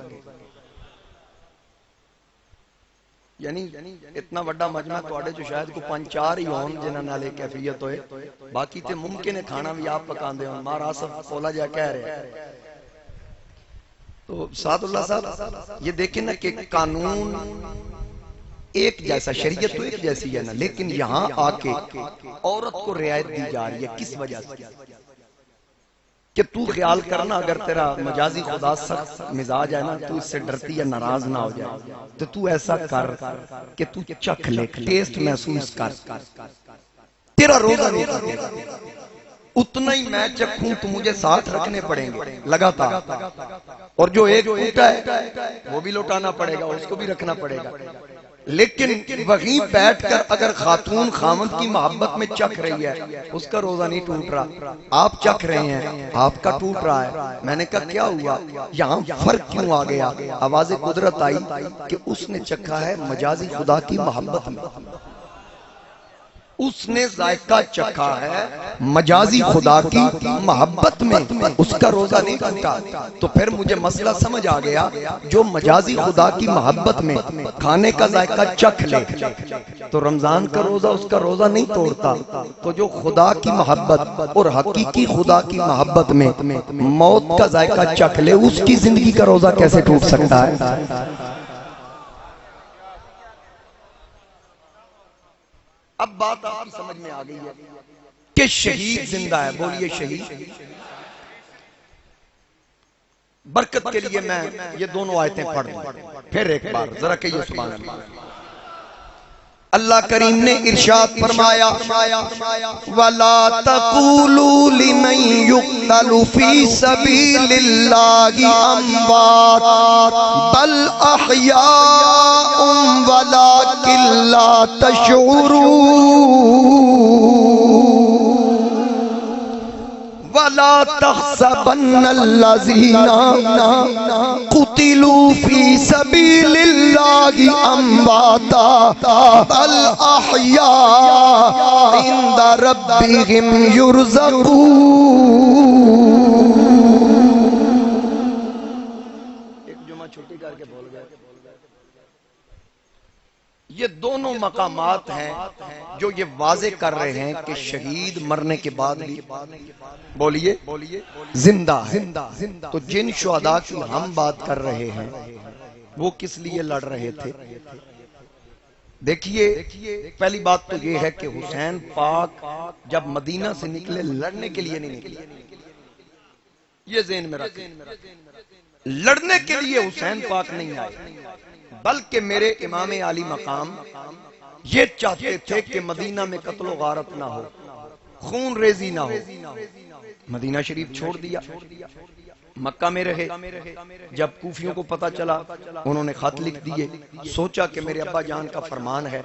یعنی اتنا بڑا مجمع توڑے جو شاید کو 5-4 ہی ہون جنہاں نالے کیفیت ہوئے، باقی تے ممکن ہے کھانا بھی آپ پکان دے ہوں، مارا آصف اولا جا کہہ رہے ہیں۔ تو سعد اللہ صاحب یہ دیکھیں نا کہ قانون ایک جیسا، شریعت تو ایک جیسی ہے نا، لیکن یہاں آ کے عورت کو رعایت دی جا رہی ہے کس وجہ سے؟ کہ تو خیال کرنا اگر تیرا مجازی خدا سخت مزاج ہے نا، تو اس سے ڈرتی ہے ناراض نہ ہو جائے، تو تو ایسا کر کہ تو چکھ لے، ٹیسٹ محسوس کر، تیرا روزہ نہیں کٹے گا، اتنا ہی میں چکھوں تو مجھے 60 رکھنے پڑیں گے لگاتار، اور جو ایک ٹوٹا ہے وہ بھی لوٹانا پڑے گا، اس کو بھی رکھنا پڑے گا۔ لیکن وہیں بیٹھ کر اگر خاتون خاوند کی محبت میں چکھ رہی ہے، اس کا روزہ نہیں ٹوٹ رہا، آپ چکھ رہے ہیں، آپ کا ٹوٹ رہا ہے۔ میں نے کہا کیا ہوا یہاں فرق کیوں آ گیا؟ آواز قدرت آئی کہ اس نے چکھا ہے مجازی خدا کی محبت میں، اس نے ذائقہ چکھا ہے مجازی خدا کی محبت میں، اس کا روزہ نہیں ٹوٹا۔ تو پھر مجھے مسئلہ سمجھ آ گیا، جو مجازی خدا کی محبت میں کھانے کا ذائقہ چکھ لے تو رمضان کا روزہ اس کا روزہ نہیں توڑتا، تو جو خدا کی محبت اور حقیقی خدا کی محبت میں موت کا ذائقہ چکھ لے، اس کی زندگی کا روزہ کیسے ٹوٹ سکتا ہے؟ اب بات آپ کی سمجھ میں آ گئی ہے کہ شہید زندہ ہے، بولیے شہید۔ برکت کے لیے میں یہ دونوں آیتیں پڑھ دوں پھر ایک بار ذرا کہیے سبحان اللہ۔ اللہ کریم نے ارشاد فرمایا وَلَا تَقُولُوا لِمَن يُقْتَلُ فِي سَبِيلِ اللَّهِ أَمْوَاتٌ بَلْ أَحْيَاءٌ وَلَكِن لَّا تَشْعُرُونَ وَلَا تَحْسَبَنَّ الَّذِينَ قُتِلُوا فِي سَبِيلِ اللَّهِ أَمْوَاتٌ بَلْ أَحْيَاءٌ عِندَ رَبِّهِمْ يُرْزَقُونَ۔ ایک جمعہ چھٹی کر کے بول گئے۔ یہ دونوں مقامات ہیں جو یہ واضح کر رہے ہیں کہ شہید مرنے کے بعد بھی بولیے زندہ ہے۔ تو جن شہداء کی ہم بات کر رہے ہیں وہ کس لیے لڑ رہے تھے؟ دیکھیے پہلی بات تو یہ ہے کہ حسین پاک جب مدینہ سے نکلے لڑنے کے لیے نہیں نکلے، یہ ذہن میں رکھیں، لڑنے کے لیے حسین پاک نہیں آئے، بلکہ میرے امام عالی مقام یہ چاہتے تھے کہ مدینہ میں قتل و غارت نہ ہو، خون ریزی نہ ہو۔ مدینہ شریف چھوڑ دیا، مکہ میں رہے۔ جب کوفیوں کو پتا چلا انہوں نے خط لکھ دیے، سوچا کہ میرے ابا جان کا فرمان ہے،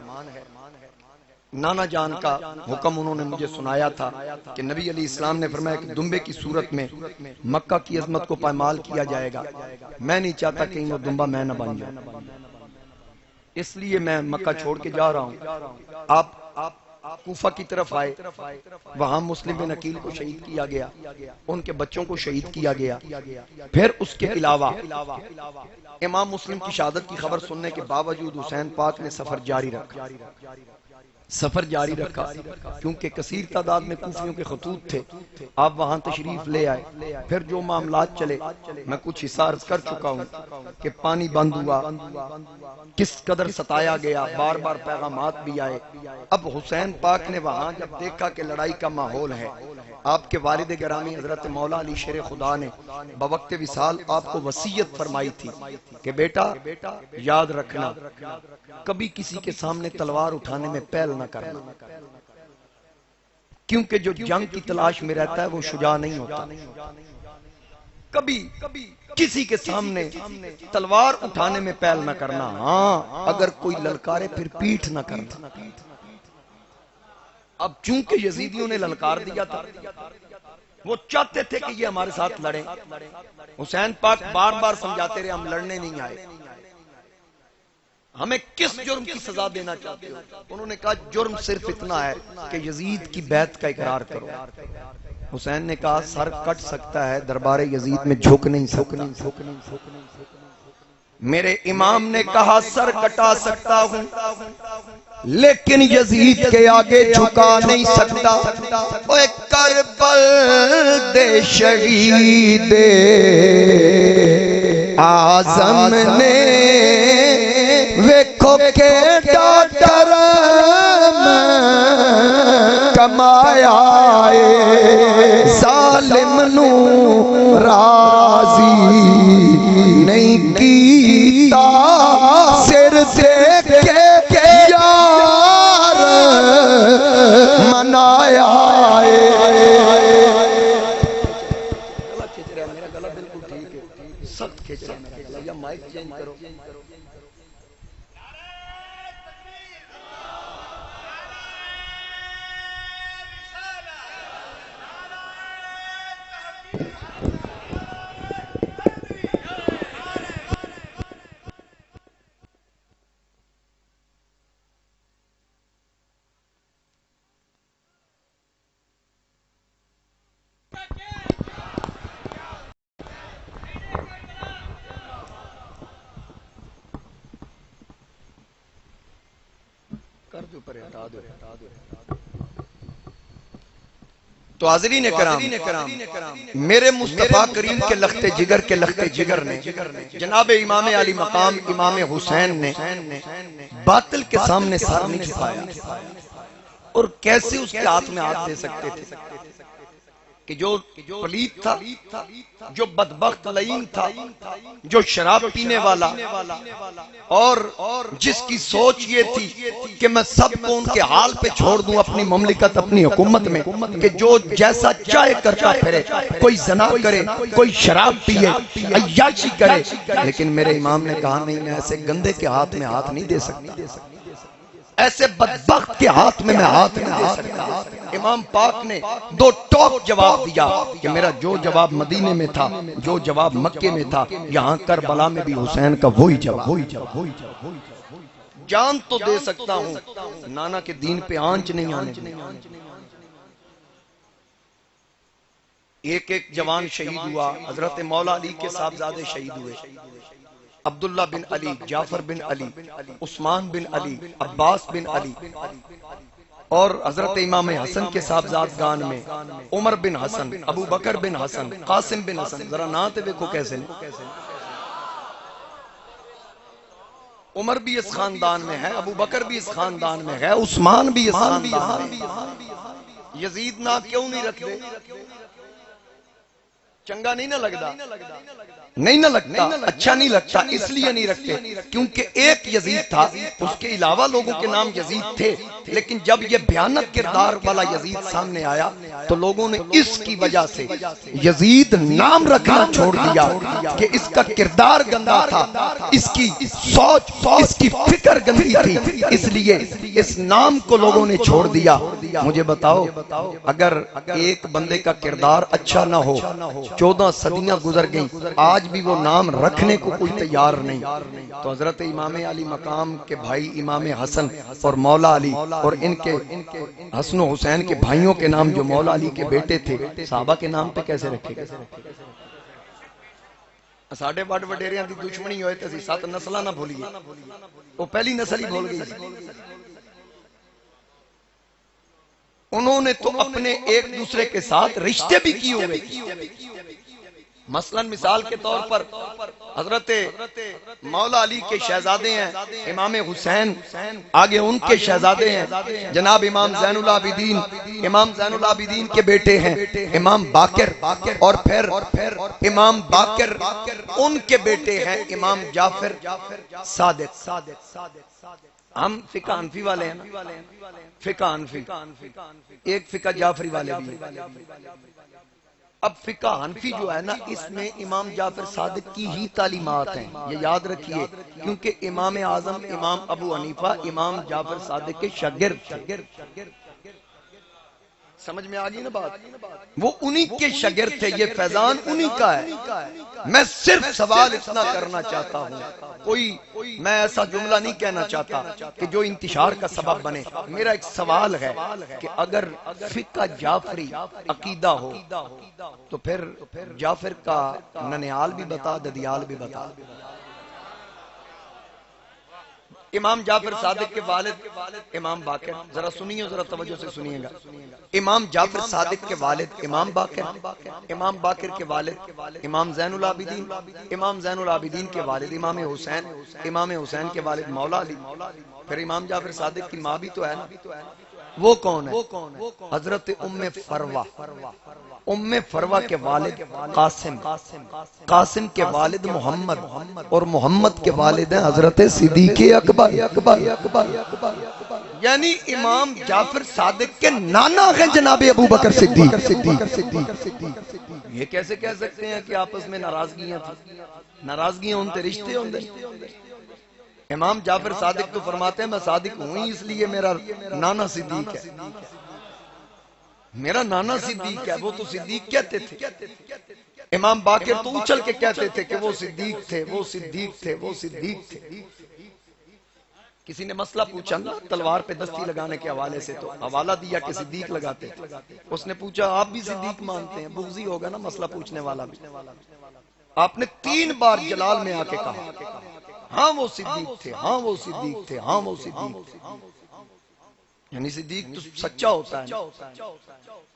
نانا جان کا حکم انہوں نے مجھے سنایا تھا کہ نبی علیہ السلام نے فرمایا کہ دمبے کی صورت میں مکہ کی عظمت کو پامال کیا جائے گا، میں نہیں چاہتا کہ وہ دمبا میں نہ بن جائے، اس لیے میں مکہ چھوڑ کے جا رہا ہوں۔ آپ کوفہ کی طرف آئے، وہاں مسلم بن عقیل کو شہید کیا گیا، ان کے بچوں کو شہید کیا گیا۔ پھر اس کے علاوہ امام مسلم کی شہادت کی خبر سننے کے باوجود حسین پاک نے سفر جاری رکھا، کیونکہ کثیر تعداد میں کوفیوں کے خطوط تھے، آپ وہاں تشریف لے آئے۔ پھر جو معاملات چلے میں کچھ حصہ عرض کر چکا ہوں کہ پانی بند ہوا، کس قدر ستایا گیا، بار بار پیغامات بھی آئے۔ اب حسین پاک نے وہاں جب دیکھا کہ لڑائی کا ماحول ہے، آپ کے والد گرامی حضرت مولا علی شیر خدا نے بوقت وصال آپ کو وصیت فرمائی تھی کہ بیٹا یاد رکھنا کبھی کسی کے سامنے تلوار اٹھانے میں پہل نہ کرنا، کیونکہ جو جنگ کی تلاش میں رہتا ہے وہ شجاع نہیں ہوتا۔ کبھی کسی کے سامنے تلوار اٹھانے میں پہل نہ کرنا، ہاں اگر کوئی للکارے پھر پیٹھ نہ کرنا۔ اب چونکہ یزیدیوں نے للکار دیا تھا، وہ چاہتے تھے کہ یہ ہمارے ساتھ لڑیں، حسین پاک بار بار سمجھاتے رہے ہم لڑنے نہیں آئے، ہمیں کس جرم کی سزا دینا چاہتے ہو؟ انہوں نے کہا جرم صرف اتنا ہے کہ یزید کی بیعت کا اقرار کرو۔ حسین نے کہا سر کٹ سکتا ہے، دربار یزید میں جھک نہیں سکتا۔ میرے امام نے کہا سر کٹا سکتا ہوں لیکن یزید کے آگے جھکا نہیں سکتا۔ اوے کربل دے شہید اعظم نے ویکھو کیڑا منایا ظالم نو راضی نہیں کیتا سر دیکھ کے یار منایا میرا گلا بالکل ٹھیک ہے سخت کھینچ رہا ہے میرا گلا یا مائک چینج کرو کر دو پر ہٹا دو تو حاضرین کرام میرے مصطفیٰ کریم کے لخت جگر نے جناب امام علی مقام امام حسین نے باطل کے سامنے سر نہیں جھکایا اور کیسے اس کے ہاتھ میں ہاتھ دے سکتے تھے کہ جو پلیت تھا جو بدبخت لعین تھا جو شراب پینے والا اور جس کی سوچ یہ تھی کہ میں سب کو ان کے حال پہ چھوڑ دوں اپنی مملکت اپنی حکومت میں کہ جو جیسا چاہے کرتا پھرے کوئی زنا کرے کوئی شراب پیے عیاشی کرے لیکن میرے امام نے کہا نہیں میں ایسے گندے کے ہاتھ میں ہاتھ نہیں دے سکتا ایسے بدبخت کے ہاتھ میں ہاتھ نہیں دے سکتا امام پاک نے دو ٹوک جواب دیا کہ میرا جو جواب مدینے میں تھا جو جواب مکے میں تھا یہاں کربلا میں بھی حسین کا وہی جواب جان تو دے سکتا ہوں نانا کے دین پہ آنچ نہیں آنے ایک ایک جوان شہید ہوا حضرت مولا علی کے صاحبزادے شہید ہوئے عبداللہ بن علی جعفر بن علی عثمان بن علی عباس بن علی اور حضرت امام حسن کے صاحبزادگان میں عمر بن حسن ابو بکر بن حسن قاسم بن حسن ذرا ناتے دیکھو کیسے عمر بھی اس خاندان میں ہے ابو بکر بھی اس خاندان میں ہے عثمان بھی اس خاندان میں یزید نہ کیوں نہیں رکھتے چنگا نہیں نہ لگتا اچھا نہیں لگتا اس لیے نہیں رکھتے کیونکہ ایک یزید تھا اس کے علاوہ لوگوں کے نام یزید تھے لیکن جب یہ بھیانک کردار والا یزید سامنے آیا تو لوگوں نے اس کی وجہ سے یزید نام رکھنا چھوڑ دیا کہ اس کا کردار گندا تھا اس کی سوچ اس کی فکر گندی تھی اس لیے اس نام کو لوگوں نے چھوڑ دیا مجھے بتاؤ اگر ایک بندے کا کردار اچھا نہ ہو 14 صدیاں گزر گئیں آج بھی وہ نام رکھنے کو کوئی تیار نہیں تو حضرت امام علی مقام کے بھائی امام حسن اور مولا علی اور ان کے حسن و حسین کے بھائیوں کے نام جو مولا علی کے بیٹے تھے صحابہ کے نام پہ کیسے رکھے گئے ساڑھے بڑھ وڈیریاں دی دشمنی ہوئے تھے 7 نسلہ نہ بھولیے وہ پہلی نسل ہی بھول گئی انہوں نے تو اپنے ایک دوسرے کے ساتھ رشتے بھی کیے ہوئے مثلا مثال کے طور پر حضرت مولا علی کے شہزادے ہیں امام حسین آگے ان کے شہزادے ہیں جناب امام زین العابدین کے بیٹے ہیں امام باقر اور پھر امام باقر ان کے بیٹے ہیں امام جعفر صادق ہم فقہ حنفی والے ہیں فقہ حنفی ایک فقہ جعفری والے بھی اب فقہ حنفی جو ہے نا اس میں امام جعفر صادق کی ہی تعلیمات ہیں یہ یاد رکھیے کیونکہ امام اعظم امام ابو حنیفہ امام جعفر صادق کے شاگرد تھے سمجھ میں آگئی نا بات وہ انہی کے شاگرد تھے یہ فیضان انہی کا ہے میں صرف سوال اتنا کرنا چاہتا ہوں کوئی میں ایسا جملہ نہیں کہنا چاہتا کہ جو انتشار کا سبب بنے میرا ایک سوال ہے کہ اگر فقہ جعفری عقیدہ ہو تو پھر جعفر کا ننیال بھی بتا ددیال بھی بتا امام جعفر صادق کے والد امام باقر ذرا سنیے ذرا توجہ سے سنیے گا امام جعفر صادق کے والد امام باقر امام باقر کے والد امام زین العابدین امام زین العابدین کے والد امام حسین کے والد مولا علی پھر امام جعفر صادق کی ماں بھی تو ہے نا وہ کون ہے؟ حضرت ام فروہ. ام فروہ کے والد قاسم، قاسم کے والد محمد، اور محمد کے والد ہیں حضرت صدیق اکبر. یعنی امام جعفر صادق کے نانا ہیں جناب ابو بکر صدیق. یہ کیسے کہہ سکتے ہیں کہ آپس میں ناراضگیاں تھیں؟ ناراضگیاں ان کے رشتے ہوں گے. امام جعفر صادق تو فرماتے ہیں میں صادق ہوں ہی اس لیے میرا نانا صدیق ہے. میرا نانا صدیق ہے، وہ تو صدیق کہتے تھے. امام باقر تو اچھل کے کہتے تھے کہ وہ صدیق تھے، وہ صدیق تھے، وہ صدیق تھے. کسی نے مسئلہ پوچھا نا تلوار پہ دستی لگانے کے حوالے سے، تو حوالہ دیا کہ صدیق لگاتے. اس نے پوچھا آپ بھی صدیق مانتے ہیں؟ بغضی ہوگا نا مسئلہ پوچھنے والا بھی. آپ نے 3 بار جلال میں آ کے کہا ہاں وہ صدیق تھے، ہاں وہ صدیق تھے، ہاں وہ صدیق تھے. یعنی صدیق تو سچا ہوتا ہے.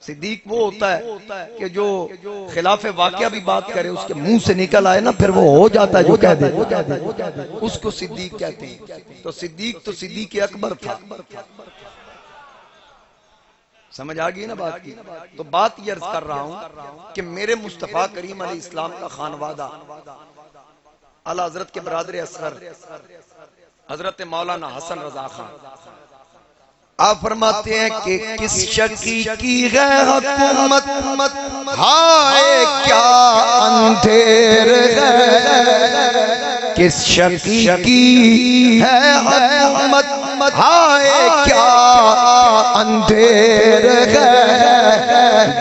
صدیق وہ ہوتا ہے کہ جو خلاف واقعہ بھی بات کرے اس کے منہ سے نکل آئے نا پھر وہ ہو جاتا ہے جو کہہ دے، اس کو صدیق کہتے ہیں. تو صدیق اکبر تھا. سمجھ آگئی نا بات کی؟ تو بات یہ عرض کر رہا ہوں کہ میرے مصطفیٰ کریم علیہ السلام کا خانوادہ اعلی حضرت کے برادر اصغر حضرت مولانا حسن رضا خان، آپ فرماتے ہیں کہ کس شکی کی ہے حکومت، ہائے کیا اندھیر ہے. کس شکی کی ہے حکومت، ہائے کیا اندھیر ہے.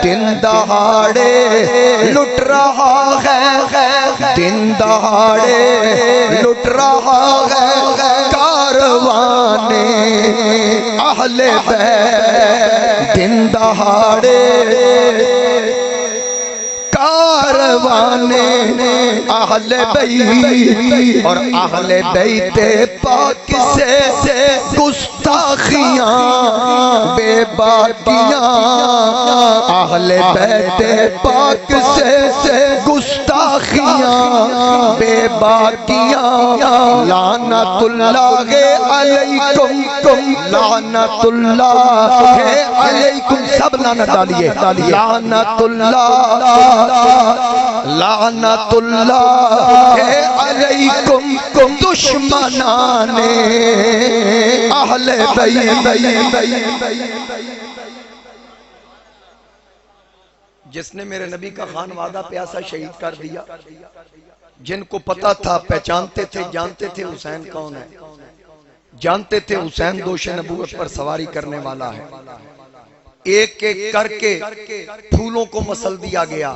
دن دہاڑے لٹ رہا ہے، دن دہاڑے لٹ رہا ہے کاروانے اہل بیت. دن دہاڑے کاروانے اہل بیت، اور اہل بیت پاک سے گستاخیاں بے باکیاں. اہل بیت پاک سے گستاخیاں بے باکیاں. لعنت اللہ علیکم، لعنت اللہ علیکم. سب لعنت ڈالیے. لعنت اللہ، لعنت اللہ علیکم دشمنان اہل بیت. جس نے میرے نبی کا خانوادہ پیاسا شہید کر دیا، جن کو پتا تھا، پہچانتے تھے، جانتے تھے حسین کون ہے، جانتے تھے حسین دوش نبوت پر سواری کرنے والا ہے. ایک ایک کر کے پھولوں کو مسل دیا گیا.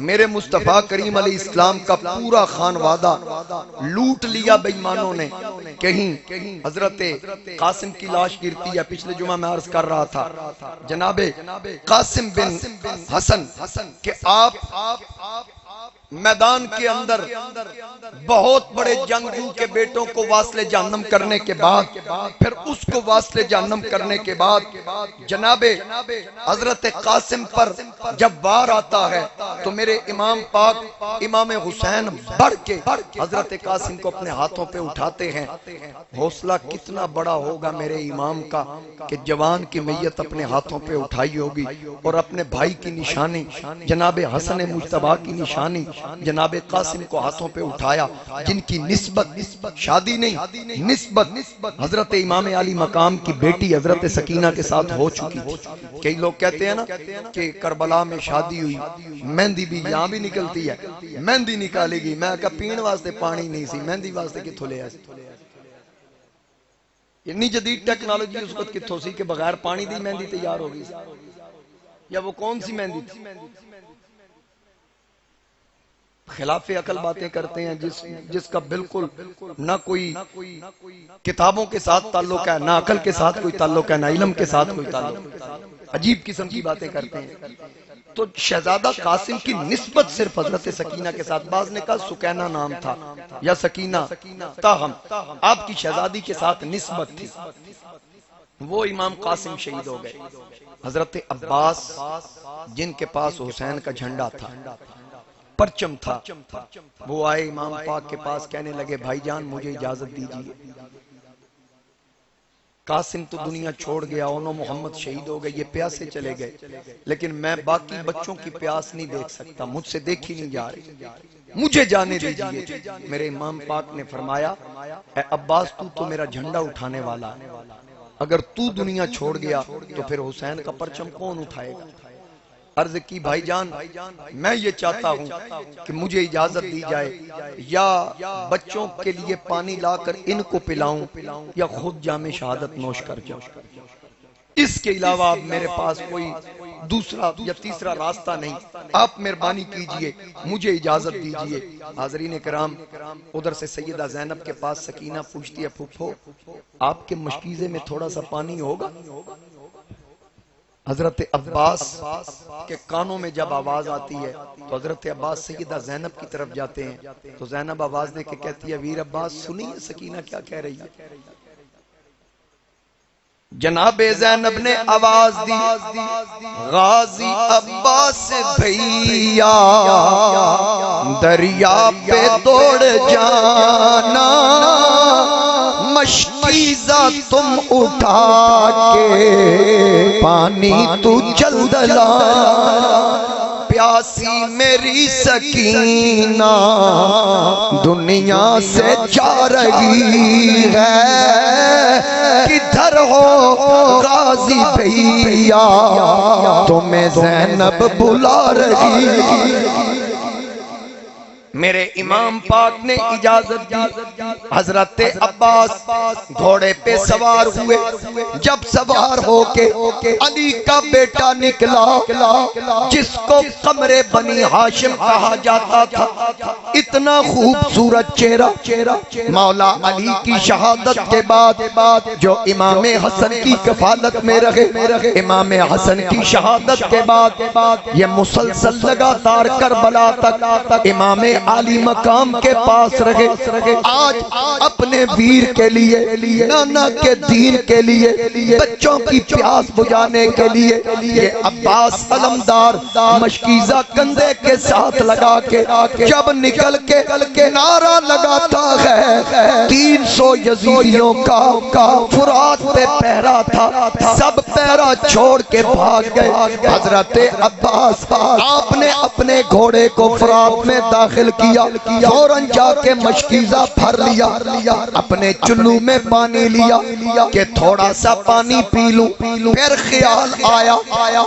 میرے مصطفیٰ کریم علیہ السلام کا پورا خانوادہ لوٹ لیا بے ایمانوں نے. کہیں حضرت قاسم کی لاش گرتی ہے. پچھلے جمعہ میں عرض کر رہا تھا جناب قاسم بن حسن کہ آپ میدان کے اندر بہت بڑے جنگجو کے بیٹوں کو واصل جہنم کرنے کے بعد، پھر اس کو واصل جہنم کرنے کے بعد جناب حضرت قاسم پر جب وار آتا ہے تو میرے امام پاک امام حسین بڑھ کے حضرت قاسم کو اپنے ہاتھوں پہ اٹھاتے ہیں. حوصلہ کتنا بڑا ہوگا میرے امام کا کہ جوان کی میت اپنے ہاتھوں پہ اٹھائی ہوگی، اور اپنے بھائی کی نشانی جناب حسن مجتبیٰ کی نشانی جناب قاسم کو ہاتھوں پہ اٹھایا، جن کی نسبت شادی نہیں، نسبت حضرت امام علی مقام کی بیٹی حضرت سکینہ کے ساتھ ہو چکی تھی. کئی لوگ کہتے ہیں نا کہ کربلا میں شادی ہوئی، مہندی بھی یہاں بھی نکلتی ہے، مہندی نکالے گی. میں کہا پین واسطے پانی نہیں سی، مہندی واسطے کتھوں لے آسی. اتنی جدید ٹیکنالوجی اس وقت کتھوں سی کہ بغیر پانی دی مہندی تیار ہوگی؟ یا وہ کون سی مہندی تھی؟ خلاف عقل باتیں کرتے ہیں جس کا بالکل نہ کوئی کتابوں کے ساتھ تعلق ہے، نہ عقل کے ساتھ کوئی تعلق ہے، نہ علم کے ساتھ کوئی تعلق ہے. عجیب قسم کی باتیں کرتے ہیں. تو شہزادہ قاسم کی نسبت صرف حضرت سکینہ کے ساتھ، بعض نے کہا سکینہ نام تھا یا سکینہ، تاہم آپ کی شہزادی کے ساتھ نسبت تھی. وہ امام قاسم شہید ہو گئے. حضرت عباس جن کے پاس حسین کا جھنڈا تھا، پرچم تھا، وہ آئے امام پاک کے پاس کہنے لگے بھائی جان مجھے اجازت دیجیے. قاسم تو دنیا چھوڑ گیا، انہوں محمد شہید ہو گئے، یہ پیاسے چلے گئے، لیکن میں باقی بچوں کی پیاس نہیں دیکھ سکتا، مجھ سے دیکھی نہیں جا رہی، مجھے جانے دیجئے۔ میرے امام پاک نے فرمایا اے عباس تو میرا جھنڈا اٹھانے والا ہے، اگر تو دنیا چھوڑ گیا تو پھر حسین کا پرچم کون اٹھائے گا؟ عرض کی بھائی جان میں یہ چاہتا ہوں کہ مجھے اجازت دی جائے یا بچوں کے لیے پانی لا کر ان کو پلاؤں یا خود جام شہادت نوش کر جاؤں، اس کے علاوہ میرے پاس کوئی دوسرا یا تیسرا راستہ نہیں، آپ مہربانی کیجئے مجھے اجازت دیجئے۔ حاضرین کرام، ادھر سے سیدہ زینب کے پاس سکینہ پوچھتی ہے پھپھو آپ کے مشکیزے میں تھوڑا سا پانی ہوگا؟ حضرت عباس کے کانوں میں جب آواز آتی ہے تو حضرت عباس سیدہ زینب کی طرف جاتے ہیں تو زینب آواز دے کے کہتی ہے ویر عباس سنیے سکینہ کیا کہہ رہی ہے۔ جناب زینب نے آواز دی غازی عباس بھیا دریا پہ دوڑ جانا، مشکیزہ تم اٹھا کے پانی تو جلد لانا، پیاسی میری سکینہ دنیا سے جا رہی ہے، کدھر ہو غازی بھیا تمہیں زینب بلا رہی ہے۔ میرے امام پاک نے اجازت دی، حضرت عباس گھوڑے پہ سوار ہوئے، جب سوار ہو کے علی کا بیٹا نکلا جس کو قمر بنی ہاشم کہا جاتا تھا، اتنا خوبصورت چہرہ، مولا علی کی شہادت کے بعد جو امام حسن کی کفالت میں رہے، امام حسن کی شہادت کے بعد یہ مسلسل لگاتار کربلا تک امام عالی مقام کے پاس رہے، آج اپنے ویر کے لیے، نانا کے دین کے لیے، بچوں کی پیاس بجھانے کے لیے یہ عباس علمدار مشکیزہ کندھے کے ساتھ لگا کے جب نکل کے نعرہ لگاتا ہے، 300 یزیدیوں کا فرات پہ پہرا تھا، سب پہرا چھوڑ کے بھاگ گئے۔ حضرت عباس آپ نے اپنے گھوڑے کو فرات میں داخل کیا، فوراً جا کے مشکیزہ بھر لیا، اپنے چلو میں پانی لیا کہ تھوڑا سا پانی پی لوں، پھر خیال آیا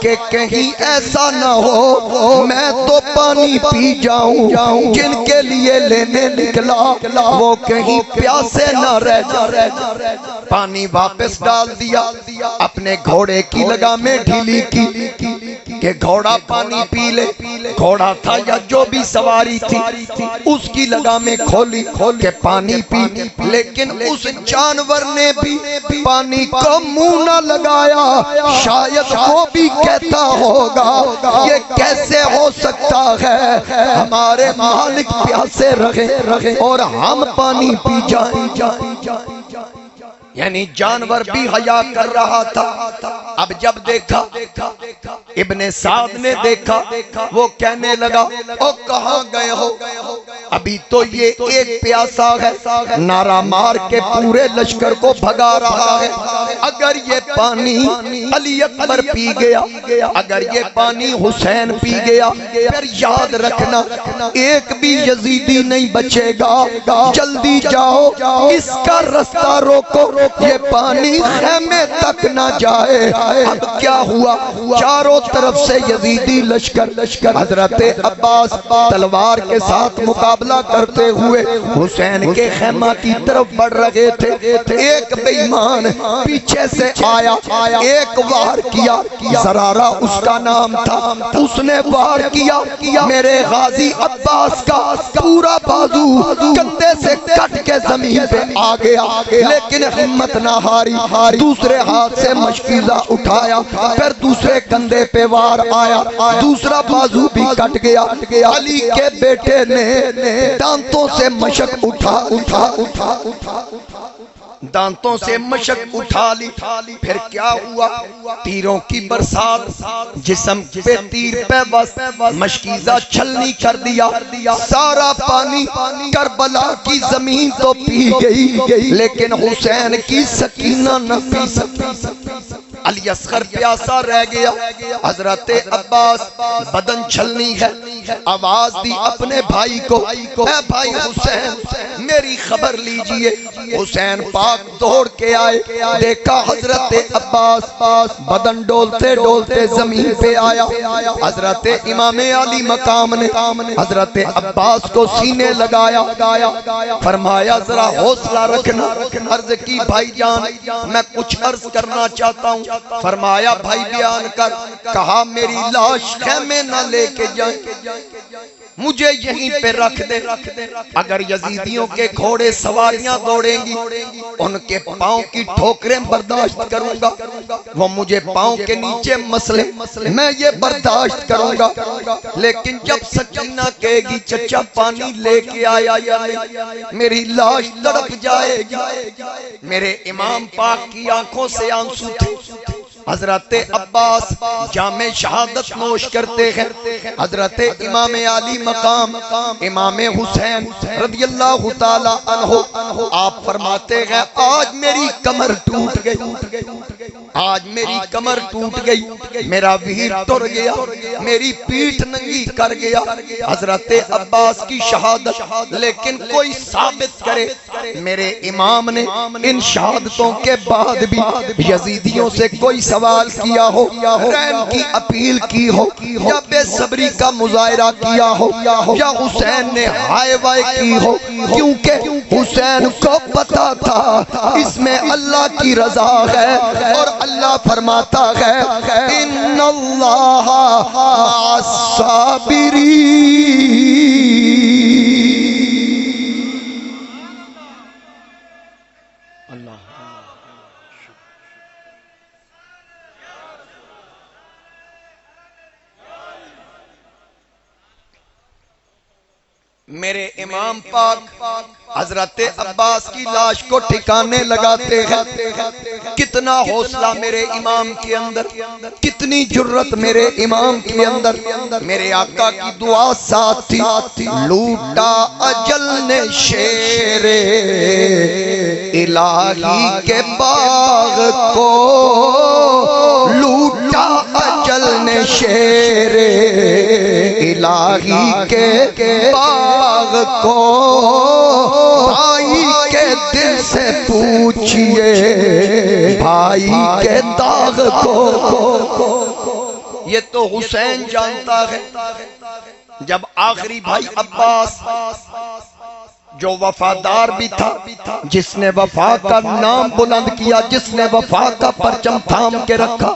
کہ کہیں ایسا نہ ہو میں تو پانی پی جاؤں، جن کے لیے لینے نکلا وہ کہیں پیاسے نہ رہ جائے۔ پانی واپس ڈال دیا، اپنے گھوڑے کی لگامیں ڈھیلی کی کہ گھوڑا پانی پی لے، گھوڑا تھا یا جو بھی سواری تھی اس کی لگامیں کھولی کہ پانی پی، لیکن اس جانور نے بھی پانی کو منہ نہ لگایا، شاید وہ بھی کہتا ہوگا یہ کیسے ہو سکتا ہے ہمارے مالک پیاسے رہے اور ہم پانی پی جائیں۔ یعنی جانور بھی حیا کر رہا تھا۔ اب جب دیکھا ابن سعد نے دیکھا، وہ کہنے لگا او کہاں گئے ہو؟ ابھی تو یہ ایک پیاسا ہے، نعرہ مار کے پورے لشکر کو بھگا رہا ہے، اگر یہ پانی علی اکبر پی گیا، اگر یہ پانی حسین پی گیا، پھر یاد رکھنا ایک بھی یزیدی نہیں بچے گا، جلدی جاؤ اس کا رستہ روکو، یہ پانی خیمے تک نہ جائے۔ اب کیا ہوا؟ چاروں طرف سے یزیدی لشکر حضرت عباس تلوار کے ساتھ مقابلہ کرتے ہوئے حسین کے خیمہ کی طرف بڑھ رہے تھے۔ ایک بے ایمان پیچھے سے آیا، ایک وار کیا، زرارہ اس کا نام تھا، اس نے وار کیا، میرے غازی عباس کا پورا بازو کندھے سے کٹ کے زمین پہ آ گیا، لیکن ہمت نہ ہاری، دوسرے ہاتھ سے مشکیزہ اٹھایا، پھر دوسرے کندھے پہ وار آیا، دوسرا بازو بھی کٹ گیا۔ علی کے بیٹے نے دانتوں سے مشک اٹھا دانتوں سے مشک اٹھا لی، پھر کیا ہوا؟ تیروں کی برسات، جسم پہ تیر پہ بس مشکیزہ چھلنی کر دیا، سارا پانی کربلا کی زمین تو پی گئی، لیکن حسین کی سکینہ نہ پی سکی۔ علی اصغر پیاسا رہ گیا، حضرت عباس بدن چھلنی ہے، آواز دی اپنے بھائی کو، اے بھائی حسین میری خبر لیجئے۔ حسین پاک دوڑ کے آئے، دیکھا حضرت عباس بدن ڈولتے ڈولتے زمین پہ آیا۔ حضرت امام علی مقام نے حضرت عباس کو سینے لگایا، فرمایا ذرا حوصلہ رکھنا۔ عرض کی بھائی جان میں کچھ عرض کرنا چاہتا ہوں۔ فرمایا بھائی بیان کر۔ کہا میری لاش خیمے نہ لے کے جائیں، مجھے یہیں پہ رکھ دے، اگر یزیدیوں کے گھوڑے سواریاں دوڑیں گی ان کے پاؤں کی ٹھوکریں برداشت کروں گا، وہ مجھے پاؤں کے نیچے مسلے میں یہ برداشت کروں گا، لیکن جب سکینہ کہے گی چچا پانی لے کے آیا یا نہیں، میری لاش تڑپ جائے گی۔ میرے امام پاک کی آنکھوں سے آنسو تھے۔ حضرت عباس جام شہادت نوش کرتے ہیں، حضرت امام علی مقام امام حسین رضی اللہ تعالی عنہ آپ فرماتے ہیں آج میری کمر ٹوٹ گئی، آج میری کمر ٹوٹ گئی، میرا ویر ٹر گیا، میری پیٹھ ننگی کر گیا۔ حضرت عباس کی شہادت، لیکن کوئی ثابت کرے میرے امام نے ان شہادتوں کے بعد بھی یزیدیوں سے کوئی سوال کیا ہو، رحم کی اپیل کی ہو، یا بے صبری کا مظاہرہ کیا ہو، یا حسین نے ہائے وائے کی ہو، کیونکہ حسین کو پتا تھا اس میں اللہ کی رضا ہے، اور اللہ فرماتا ہے ان اللہ مع الصابرین۔ میرے امام پاک حضرت عباس کی لاش کو ٹھکانے لگاتے ہیں۔ کتنا حوصلہ میرے امام کے اندر، کتنی جرت میرے امام کے اندر۔ میرے آقا کی دعا ساتھ تھی، لوٹا اجل نے شیر الہی کے باغ کو، لوٹا اجل نے شیر الہی کے باغ کو، بھائی کے دل سے پوچھئے بھائی کے داغ کو۔ یہ تو حسین جانتا ہے۔ جب آخری بھائی عباس جو وفادار بھی تھا، جس نے وفا کا نام بلند کیا، جس نے وفا کا پرچم تھام کے رکھا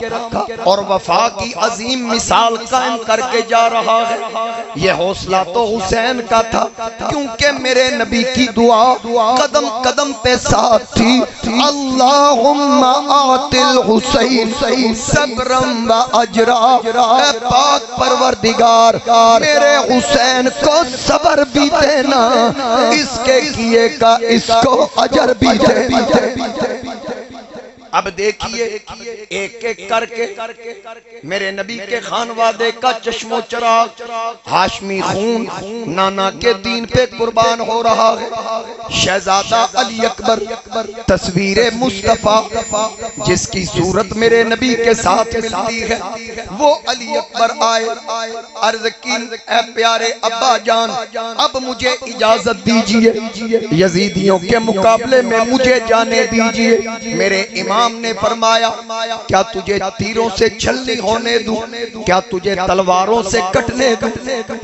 اور وفا کی عظیم مثال قائم کر کے جا رہا ہے، یہ حوصلہ تو حسین کا تھا، کیونکہ میرے نبی کی دعا قدم قدم پہ ساتھ تھی، اللہم آت الحسین صبرم و اجرا، اے پاک پروردگار میرے حسین کو صبر بھی دینا، اس کے کیے کا اس کو اجر بھی دے۔ اب دیکھیے ایک ایک کر کے میرے نبی کے خانوادے کا چشم و چراغ، ہاشمی خون نانا کے دین پہ قربان ہو رہا ہے۔ شہزادہ علی اکبر تصویر مصطفیٰ جس کی صورت میرے نبی کے ساتھ ملتی ہے، وہ علی اکبر آئے، عرض کی اے پیارے ابا جان اب مجھے اجازت دیجئے، یزیدیوں کے مقابلے میں مجھے جانے دیجئے۔ میرے امام نے فرمایا کیا تجھے تیروں سے چھلنی ہونے دوں، کیا تجھے تلواروں سے کٹنے دوں،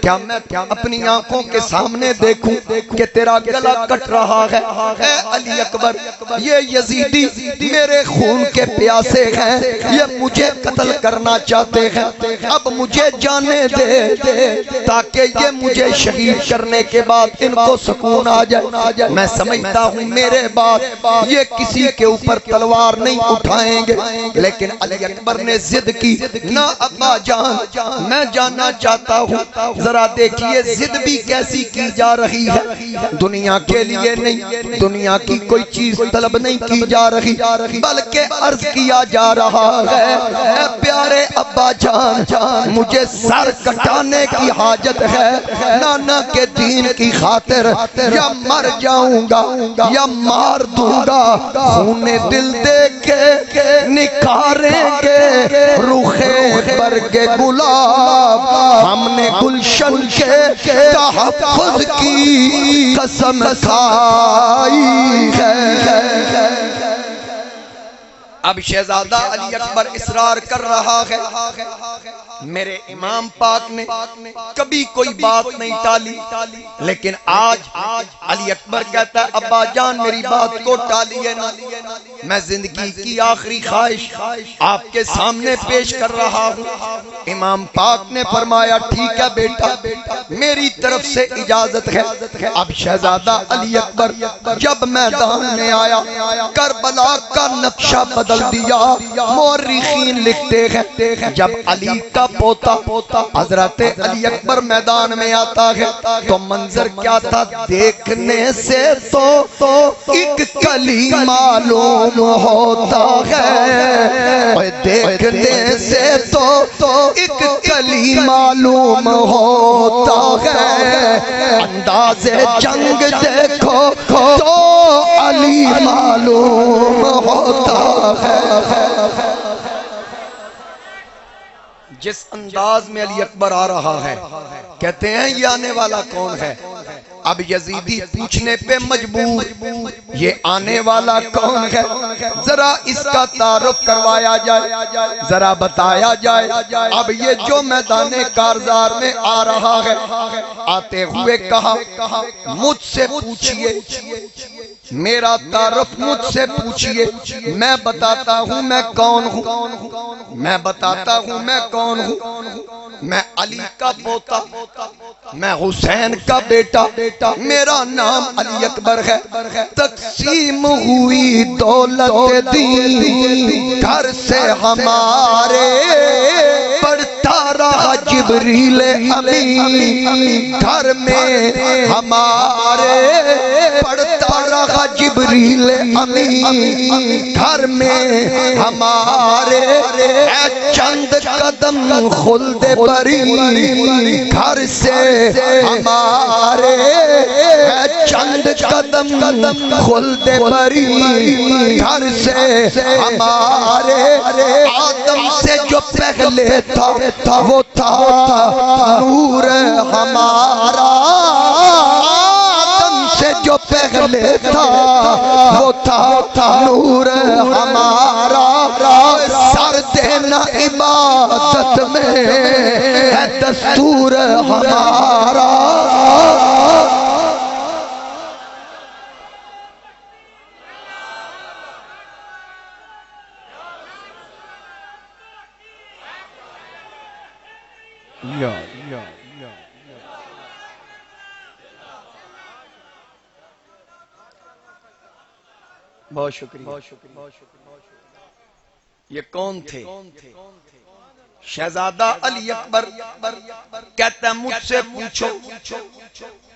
کیا میں اپنی آنکھوں کے سامنے دیکھوں کہ تیرا گلا کٹ رہا ہے؟ اے علی اکبر یہ یزیدی میرے خون کے پیاسے ہیں، یہ مجھے قتل کرنا چاہتے ہیں، اب مجھے جانے دے تاکہ یہ مجھے شہید کرنے کے بعد ان کو سکون آ جائے۔ میں سمجھتا ہوں میرے بعد یہ کسی کے اوپر تلوار نہیں نہیں اٹھائیں گے، لیکن علی اکبر نے ضد کی، نہ ابا جان میں جانا چاہتا ہوں۔ ذرا دیکھیے ضد بھی کیسی کی جا رہی ہے، دنیا کے لیے نہیں، دنیا کی کوئی چیز طلب نہیں کی جا رہی، بلکہ عرض کیا جا رہا ہے اے پیارے ابا جان مجھے سر کٹانے کی حاجت ہے، نانا کے دین کی خاطر یا مر جاؤں گا یا مار دوں گا، خون دل دے کے نکھاریں گے روخے برگ گلاب، ہم نے گلشن کے تحفظ کی قسم کھائی ہے۔ اب شہزادہ علی اکبر اصرار کر رہا ہے، میرے امام پاک نے کبھی کوئی بات نہیں ٹالی، لیکن آج علی اکبر کہتا ہے ابا جان میری بات کو ٹالیے نہ، میں زندگی کی آخری خواہش آپ کے سامنے پیش کر رہا ہوں۔ امام پاک نے فرمایا ٹھیک ہے بیٹا میری طرف سے اجازت ہے۔ اب شہزادہ علی اکبر جب میدان میں آیا، کربلا کا نقشہ بدل دیا، مورخین لکھتے ہیں جب علی کا پوتا حضرت علی اکبر میدان میں آتا ہے تو منظر کیا تھا، دیکھنے سے تو ایک کلی معلوم ہوتا ہے، دیکھنے سے تو ایک کلی معلوم ہوتا ہے، انداز جنگ دیکھو تو علی معلوم ہوتا ہے۔ جس انداز میں علی اکبر آ رہا ہے کہتے ہیں یہ آنے والا کون ہے؟ اب یزیدی پوچھنے پہ مجبور یہ آنے والا کون ہے، ذرا اس کا تعارف کروایا جائے، ذرا بتایا جائے۔ اب یہ جو میدان کارزار میں آ رہا ہے، آتے ہوئے کہا مجھ سے پوچھئے، میرا تعارف مجھ سے پوچھئے، میں بتاتا ہوں میں کون ہوں، میں بتاتا ہوں میں کون ہوں، میں علی کا پوتا، میں حسین کا بیٹا، میرا نام علی اکبر ہے۔ تقسیم ہوئی دولت دی گھر سے ہمارے، پڑھتا رہا جبریل امین گھر میں ہمارے، پڑھتا رہا جبریل امین گھر میں ہمارے، اے چند قدم خلد بری گھر سے ہمارے، اے چند قدم خلد بری گھر سے ہمارے، آدم سے جو پہلے تھا وہ تھا نور ہمارا، آدم سے جو پہلے تھا وہ تھا نور ہمارا، سر دینا عبادت میں ہے دستور ہمارا۔ بہت شکریہ۔ یہ کون تھے؟ شہزادہ علی اکبر کہتا ہے مجھ سے پوچھو،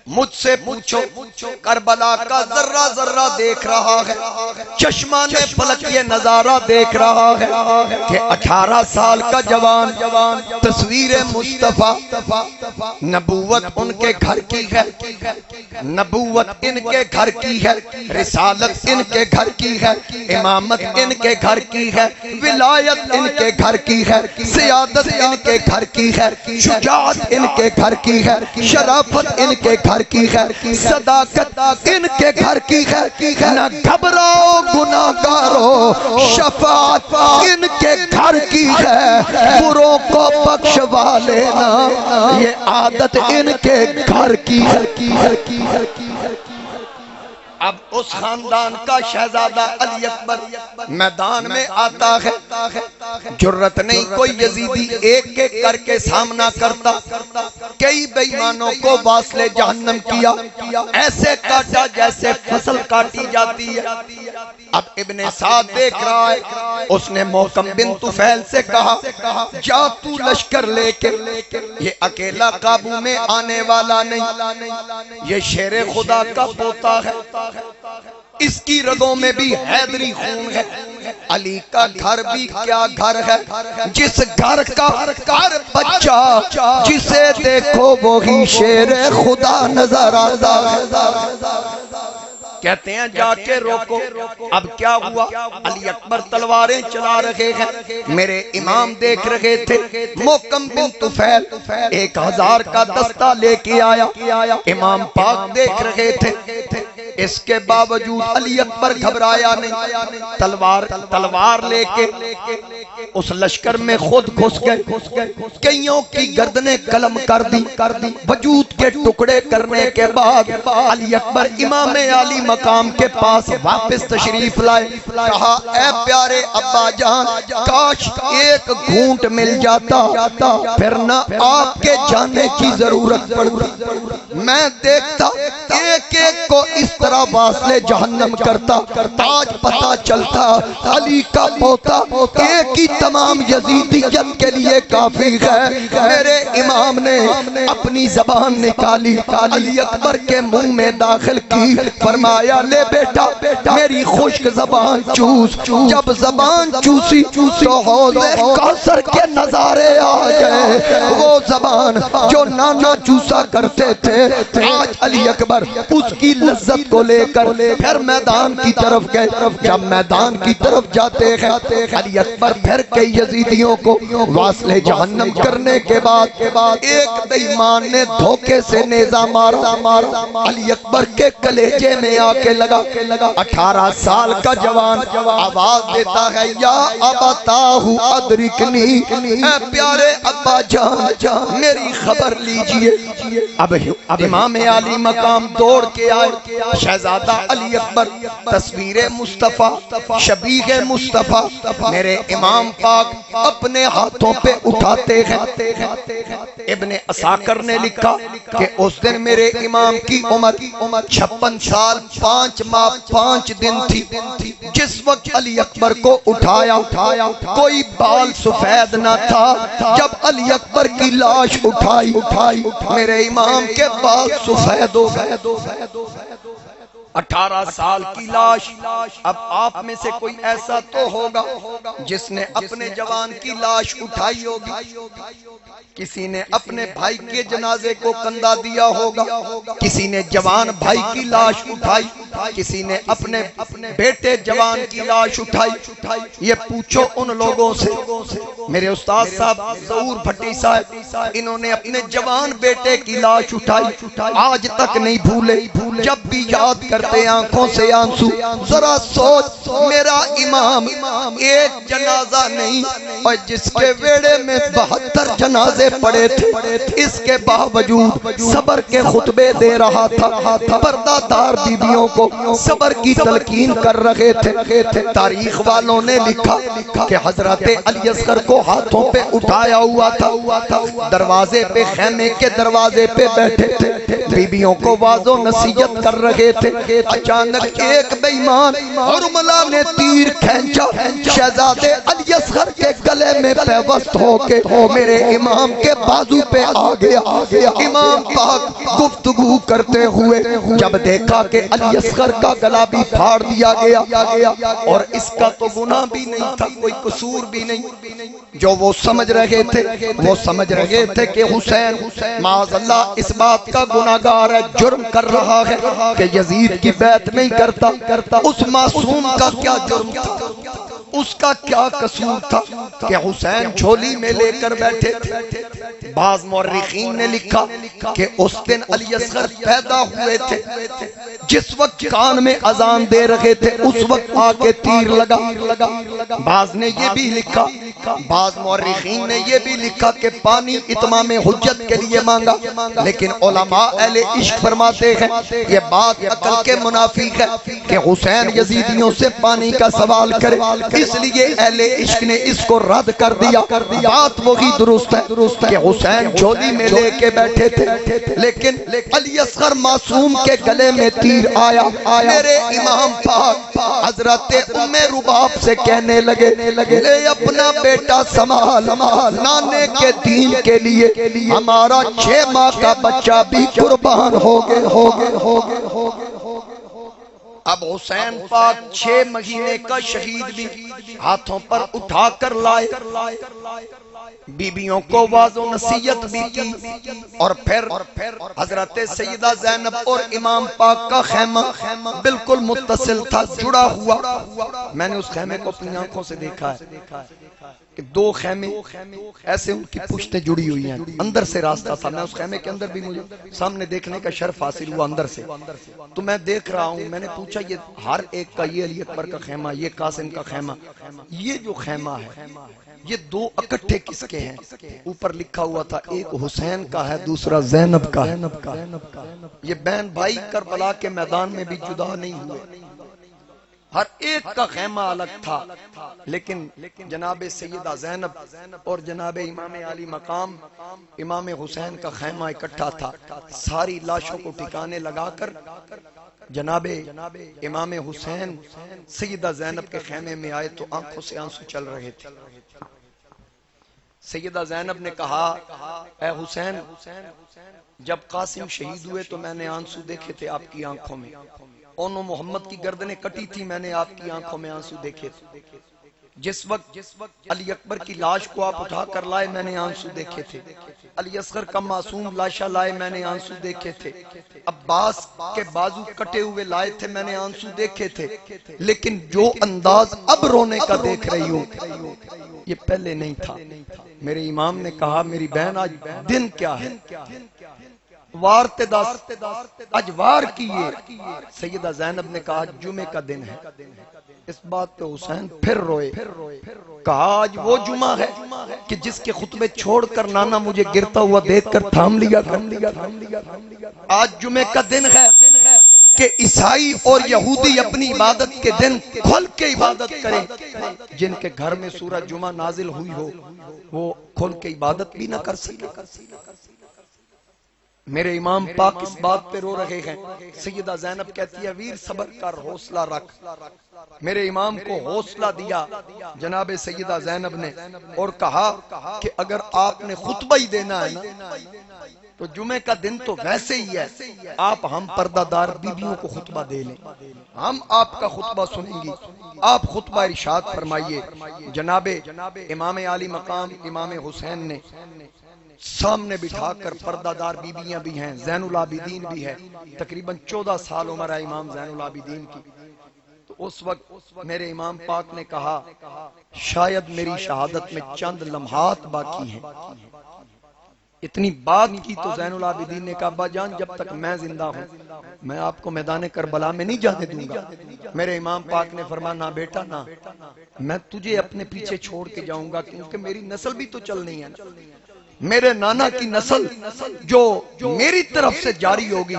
مجھ سے پوچھو، کربلا کا ذرہ ذرہ دیکھ رہا ہے، چشمان فلک یہ نظارہ دیکھ رہا ہے کہ 18 سال کا جوان، تصویر مصطفیٰ، نبوت ان کے گھر کی ہے، نبوت ان کے گھر کی ہے، رسالت ان کے گھر کی ہے، امامت ان کے گھر کی ہے، ولایت ان کے گھر کی ہے، سیادت ان کے گھر کی ہے، شجاعت ان کے گھر کی ہے، شرافت ان کے گھر کی ہے، صداقت ان کے گھر کی ہے، نہ گھبراؤ گناہگارو، شفاعت ان کے گھر کی ہے، بروں کو بخشوا لینا یہ عادت ان کے گھر کی ہے۔ اب اس خاندان کا شہزادہ علی اکبر میدان میں آتا ہے، جرت نہیں کوئی یزیدی ایک ایک کر کے سامنا کرتا، کئی بے ایمانوں کو واصل جہنم کیا، ایسے کاٹا جیسے فصل کاٹی جاتی ہے۔ اب ابن سعد دیکھ رہا ہے، اس نے محکم بن طفیل سے کہا جا تو لشکر لے کے، یہ اکیلا قابو میں آنے والا نہیں، یہ شیر خدا کا پوتا ہے، اس کی رگوں میں بھی حیدری خون ہے۔ علی کا گھر بھی کیا گھر ہے، جس گھر کا ہر بچہ جسے دیکھو وہی شیر خدا نظر آتا ہے۔ کہتے ہیں جا کے روکو۔ اب کیا ہوا؟ علی اکبر تلواریں چلا رہے ہیں، میرے امام دیکھ رہے تھے، محکم بن طفیل 1000 کا دستہ لے کے آیا، امام پاک دیکھ رہے تھے، اس کے باوجود علی اکبر گھبرایا نہیں، تلوار لے کے اس لشکر میں خود گھس گئے، کئیوں کی گردنیں قلم کر دی، وجود کے ٹکڑے کرنے کے بعد علی اکبر امام عالی مقام کے پاس واپس تشریف لائے، کہا اے پیارے ابا جان، کاش ایک گھونٹ مل جاتا، پھر نہ آپ کے جانے کی ضرورت پڑتی، میں دیکھتا ایک ایک کو اس طرح واصل جہنم کرتا، آج پتہ چلتا علی کا پوتا ایک ہی تمام یزیدیت کے لیے کافی ہے۔ میرے امام نے اپنی زبان نکالی، علی اکبر کے منہ میں داخل کی، فرمایا لے بیٹا میری خشک زبان چوس۔ جب زبان چوسی تو حوض کوثر کے نظارے آ گئے، وہ زبان جو نانا چوسا کرتے تھے، آج علی اکبر اس کی لذت کو لے کر پھر میدان کی طرف گئے۔ جب میدان کی طرف جاتے ہیں، علی اکبر پھر کئی یزیدیوں کو واصل جہنم کرنے کے بعد ایک بے ایمان نے دھوکے سے نیزہ مارا، علی اکبر کے کلیجے میں آ کے لگا۔ 18 سال کا جوان آواز دیتا ہے یا ابتاہ ادرکنی، اے پیارے ابا جان میری خبر لیجئے۔ اب امام عالی مقام دوڑ کے آئے، شہزادہ علی اکبر تصویر مصطفیٰ شبیہ مصطفیٰ میرے امام پاک اپنے ہاتھوں پہ اٹھاتے ہیں۔ ابن عساکر نے لکھا کہ اس دن میرے امام کی عمر 56 سال 5 ماہ 5 دن تھی۔ جس وقت علی اکبر کو اٹھایا کوئی بال سفید نہ تھا، جب علی اکبر کی لاش اٹھائی میرے امام کے بال سفید ہو گئے۔ 18 سال کی لاش۔ اب آپ میں سے کوئی ایسا تو ہوگا جس نے اپنے جوان کی لاش اٹھائی ہوگی، کسی نے اپنے بھائی کے جنازے کو کندھا دیا ہوگا، کسی نے جوان بھائی کی لاش اٹھائی، کسی نے اپنے بیٹے جوان کی لاش اٹھائی۔ یہ پوچھو ان لوگوں سے، میرے استاد صاحب ظہور بھٹی صاحب، انہوں نے اپنے جوان بیٹے کی لاش اٹھائی، آج تک نہیں بھولے، جب بھی یاد کرتے آنکھوں سے آنسو۔ ذرا سوچ، میرا امام ایک جنازہ نہیں، اور جس کے ویڑے میں 72 جنازے پڑے تھے، اس کے باوجود صبر کے خطبے دے رہا تھا، پردہ دار بیویوں کو صبر کی تلقین کر رہے تھے۔ تاریخ والوں نے لکھا کہ حضرت علی اصغر کو ہاتھوں پہ اٹھایا ہوا تھا، دروازے پہ خیمے کے دروازے پہ بیٹھے تھے، بیویوں کو واعظ و نصیحت کر رہے تھے۔ اچانک ایک بے ایمان حرملہ نے تیر کھینچا، شہزادے علی اصغر کے گلے میں پیوست ہو کے میرے امام کے بازو پہ آ گیا۔ امام پاک گفتگو کرتے ہوئے جب دیکھا کہ علی اصغر کا گلا بھی پھاڑ دیا گیا اور اس کا تو گناہ بھی نہیں تھا، کوئی قصور بھی نہیں، جو وہ سمجھ رہے تھے کہ حسین معاذ اللہ اس بات کا گناہگار ہے، جرم کر رہا ہے کہ یزید کی بیعت نہیں کرتا، اس معصوم کا کیا جرم تھا، اس کا کیا قصور تھا کہ حسین جھولی میں لے کر بیٹھے تھے۔ بعض مورخین نے لکھا کہ اس دن علی اصغر پیدا ہوئے تھے، جس وقت کان میں اذان دے رہے تھے اس وقت آ کے تیر لگا۔ بعض نے یہ بھی لکھا، بعض مورخین نے یہ بھی لکھا کہ پانی اتمام حجت کے لیے مانگا، لیکن علماء اہل عشق فرماتے ہیں یہ بات عقل کے منافی ہے۔ کہ حسین یزیدیوں سے پانی کا سوال کرے، اس لیے اہل عشق نے اس کو رد کر دیا۔ بات وہی درست ہے کہ حسین جھولی میں لے کے بیٹھے تھے، لیکن علی اصغر معصوم کے گلے میں تیر آیا۔ میرے امام پاک حضرت ام رباب سے کہنے لگے لے اپنا بیٹا سنبھال، نانے کے دین کے لیے ہمارا 6 ماہ کا بچہ بھی قربان ہو گئے۔ اب حسین پاک 6 مہینے کا شہید بھی ہاتھوں پر اٹھا کر لائے، بیویوں کو واعظ و نصیحت بھی کی، اور پھر حضرت سیدہ زینب اور امام پاک کا خیمہ بالکل متصل تھا، جڑا ہوا۔ میں نے اس خیمے کو اپنی آنکھوں سے دیکھا ہے کہ 2 خیمے ایسے ان کی پشتیں جڑی ہوئی ہیں، اندر سے راستہ تھا۔ میں اس خیمے کے اندر بھی مجھے سامنے دیکھنے کا شرف حاصل ہوا اندر سے، تو میں دیکھ رہا ہوں۔ میں نے پوچھا یہ ہر ایک کا، یہ علی اکبر کا خیمہ، یہ قاسم کا خیمہ، یہ جو خیمہ ہے یہ 2 اکٹھے کس کے ہیں؟ اوپر لکھا ہوا تھا ایک حسین کا ہے، دوسرا زینب کا ہے۔ یہ بہن بھائی کربلا کے میدان میں بھی جدا نہیں ہوئے، ہر ایک کا خیمہ الگ تھا، لیکن جناب سیدہ زینب اور جناب امام علی مقام امام حسین کا خیمہ اکٹھا تھا۔ ساری لاشوں کو ٹھکانے لگا کر جناب امام حسین سیدہ زینب کے خیمے میں آئے تو آنکھوں سے آنسو چل رہے تھے۔ سیدہ زینب نے کہا اے حسین، جب قاسم شہید ہوئے تو میں نے آنسو دیکھے تھے آپ کی آنکھوں میں، اونو محمد کی گردنیں کٹی تھی، میں نے آپ کی آنکھوں میں آنسو دیکھے تھے، جس وقت علی اکبر کی لاش کو آپ اٹھا کر لائے میں نے آنسو دیکھے تھے، علی اصغر کا معصوم لاشا لائے میں نے آنسو دیکھے تھے، عباس کے بازو کٹے ہوئے لائے تھے میں نے آنسو دیکھے تھے، لیکن جو انداز اب رونے کا دیکھ رہی ہوں یہ پہلے نہیں تھا۔ میرے امام نے کہا میری بہن آج دن کیا ہے؟ وار تداس اج وار کیے۔ سیدہ زینب نے کہا جمعے کا دن ہے۔ اس بات پہ حسین پھر روئے، کہا آج وہ جمعہ ہے کہ جس کے خطبے چھوڑ کر نانا مجھے گرتا ہوا دیکھ کر تھام لیا۔ آج جمعے کا دن ہے کہ عیسائی اور یہودی اپنی عبادت کے دن کھل کے عبادت کریں، جن کے گھر میں سورہ جمعہ نازل ہوئی ہو وہ کھل کے عبادت بھی نہ کر سکے۔ میرے امام پاک اس بات پہ رو رہے ہیں۔ سیدہ زینب کہتی ہے ویر صبر کر، حوصلہ رکھ۔ میرے امام کو حوصلہ دیا جناب سیدہ زینب نے، اور کہا کہ اگر آپ نے خطبہ ہی دینا ہے نا تو جمعے کا دن تو ویسے ہی ہے، آپ ہم پردہ دار بیویوں کو خطبہ دے لیں، ہم آپ کا خطبہ سنیں گی، آپ خطبہ ارشاد فرمائیے۔ جناب امام علی مقام امام حسین نے سامنے بٹھا کر پردہ دار بیویاں بھی ہیں، زین العابدین بھی ہے، تقریباً 14 سال عمر ہے امام زین العابدین کی۔ تو اس وقت میرے امام پاک نے کہا شاید میری شہادت میں چند لمحات باقی ہیں۔ اتنی بات کی تو زین العابدین نے کہا ابا جان جب تک میں زندہ ہوں میں آپ کو میدان کربلا میں نہیں جانے دوں گا۔ میرے امام پاک نے فرمایا نہ بیٹا نہ، میں تجھے اپنے پیچھے چھوڑ کے جاؤں گا، کیونکہ میری نسل بھی تو چلنی ہے، میرے نانا کی نسل جو میری طرف سے جاری ہوگی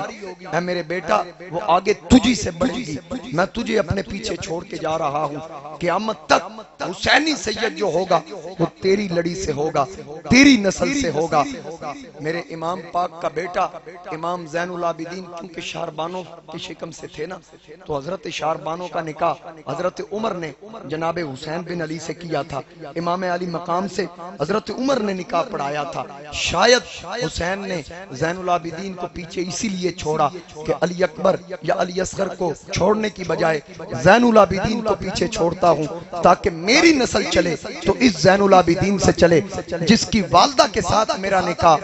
اے میرے بیٹا وہ آگے تجھی سے بڑھے گی، میں تجھے اپنے پیچھے چھوڑ کے جا رہا ہوں، قیامت تک حسینی سید جو ہوگا وہ تیری لڑی سے ہوگا، تیری نسل سے ہوگا۔ میرے امام پاک کا بیٹا امام زین العابدین کیونکہ شہربانوں کی شکم سے تھے نا، تو حضرت شہربانوں کا نکاح حضرت عمر نے جناب حسین بن علی سے کیا تھا، امام علی مقام سے حضرت عمر نے نکاح پڑھایا تھا۔ شاید حسین نے زین العابدین کو پیچھے اسی لیے چھوڑا کہ علی اکبر یا علی اصغر کو چھوڑنے کی بجائے زین العابدین کو پیچھے چھوڑتا ہوں تاکہ میری نسل چلے تو اس زین العابدین سے چلے جس کی والدہ کے ساتھ میرا نکاح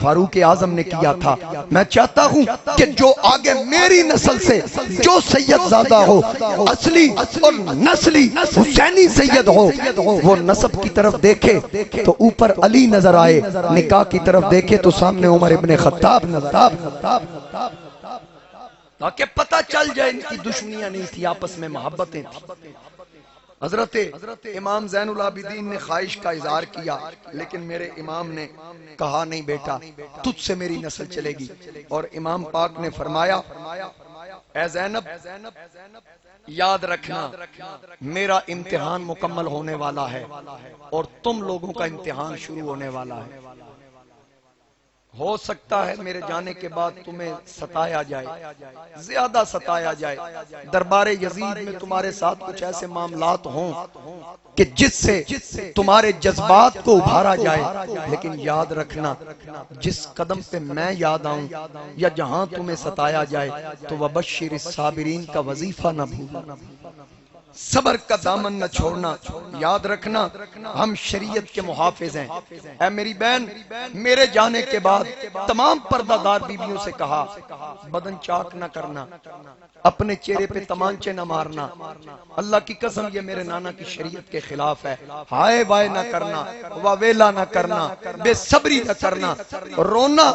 فاروق اعظم نے کیا تھا۔ میں چاہتا ہوں کہ جو آگے میری نسل سے جو سید زادہ ہو اصلی اور نسلی حسینی سید ہو وہ نسب کی طرف دیکھے تو اوپر علی نظر آئے، نکاح کی طرف دیکھے تو سامنے عمر ابن خطاب نظر تاکہ پتہ چل جائے ان کی دشمنیاں نہیں تھی، آپس میں محبتیں تھی۔ حضرت امام زین العابدین نے خواہش کا اظہار کیا لیکن میرے امام نے کہا نہیں بیٹا تجھ سے میری نسل چلے گی، اور امام پاک نے فرمایا اے زینب یاد رکھنا میرا امتحان مکمل ہونے والا ہے اور تم لوگوں کا امتحان شروع ہونے والا ہے. ہو سکتا ہے میرے جانے کے بعد تمہیں ستایا جائے, زیادہ ستایا جائے. دربار یزید میں تمہارے ساتھ کچھ ایسے معاملات ہوں کہ جس سے تمہارے جذبات کو ابھارا جائے, لیکن یاد رکھنا جس قدم پہ میں یاد آؤں یا جہاں تمہیں ستایا جائے تو وبشر الصابرین کا وظیفہ نہ بھولنا, صبر کا دامن نہ چھوڑنا. یاد رکھنا ہم شریعت کے محافظ ہیں. اے میری بہن, میرے جانے کے بعد تمام پردہ دار بیویوں سے کہا بدن چاک نہ کرنا, اپنے چہرے پہ تمانچے نہ مارنا. اللہ کی قسم یہ میرے نانا کی شریعت کے خلاف ہے. ہائے وائے نہ کرنا, واویلا نہ کرنا, بے صبری نہ کرنا. رونا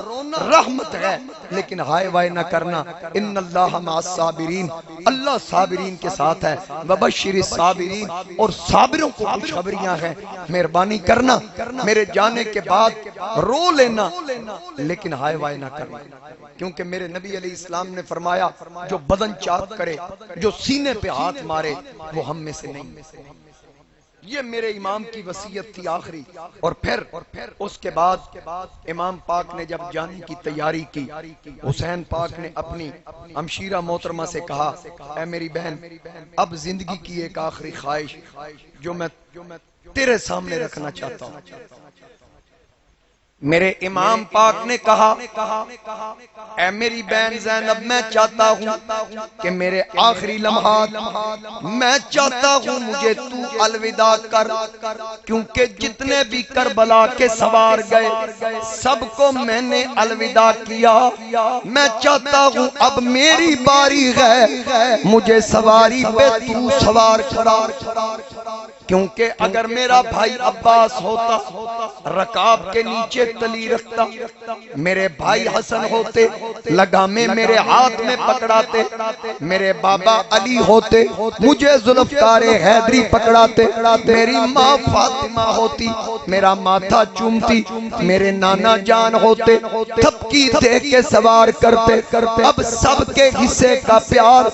رحمت ہے لیکن ہائے وائے نہ کرنا. ان اللہ مع الصابرین, اللہ صابرین کے ساتھ ہے. وبشر الصابرین, اور صابروں کو خوشخبریاں ہیں. مہربانی کرنا میرے جانے کے بعد رو لینا لیکن ہائے وائے نہ کرنا, کیونکہ میرے نبی علیہ السلام نے فرمایا جو بدن چاک کرے, جو سینے پہ ہاتھ مارے, وہ ہم میں سے نہیں. یہ میرے امام کی وصیت تھی آخری. اور پھر اس کے بعد امام پاک نے جب جانے کی تیاری کی, حسین پاک نے اپنی ہمشیرہ محترمہ سے کہا اے میری بہن, اب زندگی کی ایک آخری خواہش جو میں تیرے سامنے رکھنا چاہتا ہوں. میرے امام پاک نے کہا اے میری بہن زینب, میں چاہتا ہوں کہ میرے آخری لمحات میں چاہتا ہوں مجھے تو الوداع کر, کیونکہ جتنے بھی کربلا کے سوار گئے سب کو میں نے الوداع کیا. میں چاہتا ہوں اب میری باری ہے, مجھے سواری پہ تو سوار کرا, کیونکہ اگر میرا بھائی عباس ہوتا رکاب کے نیچے تلی رکھتا, میرے بھائی حسن ہوتے لگامے میرے ہاتھ میں پکڑاتے, میرے بابا علی ہوتے مجھے ذوالفقار حیدری پکڑاتے, میری ماں فاطمہ ہوتی میرا ماتھا چومتی, میرے نانا جان ہوتے تھپکی دے کے سوار کرتے. اب سب کے حصے کا پیار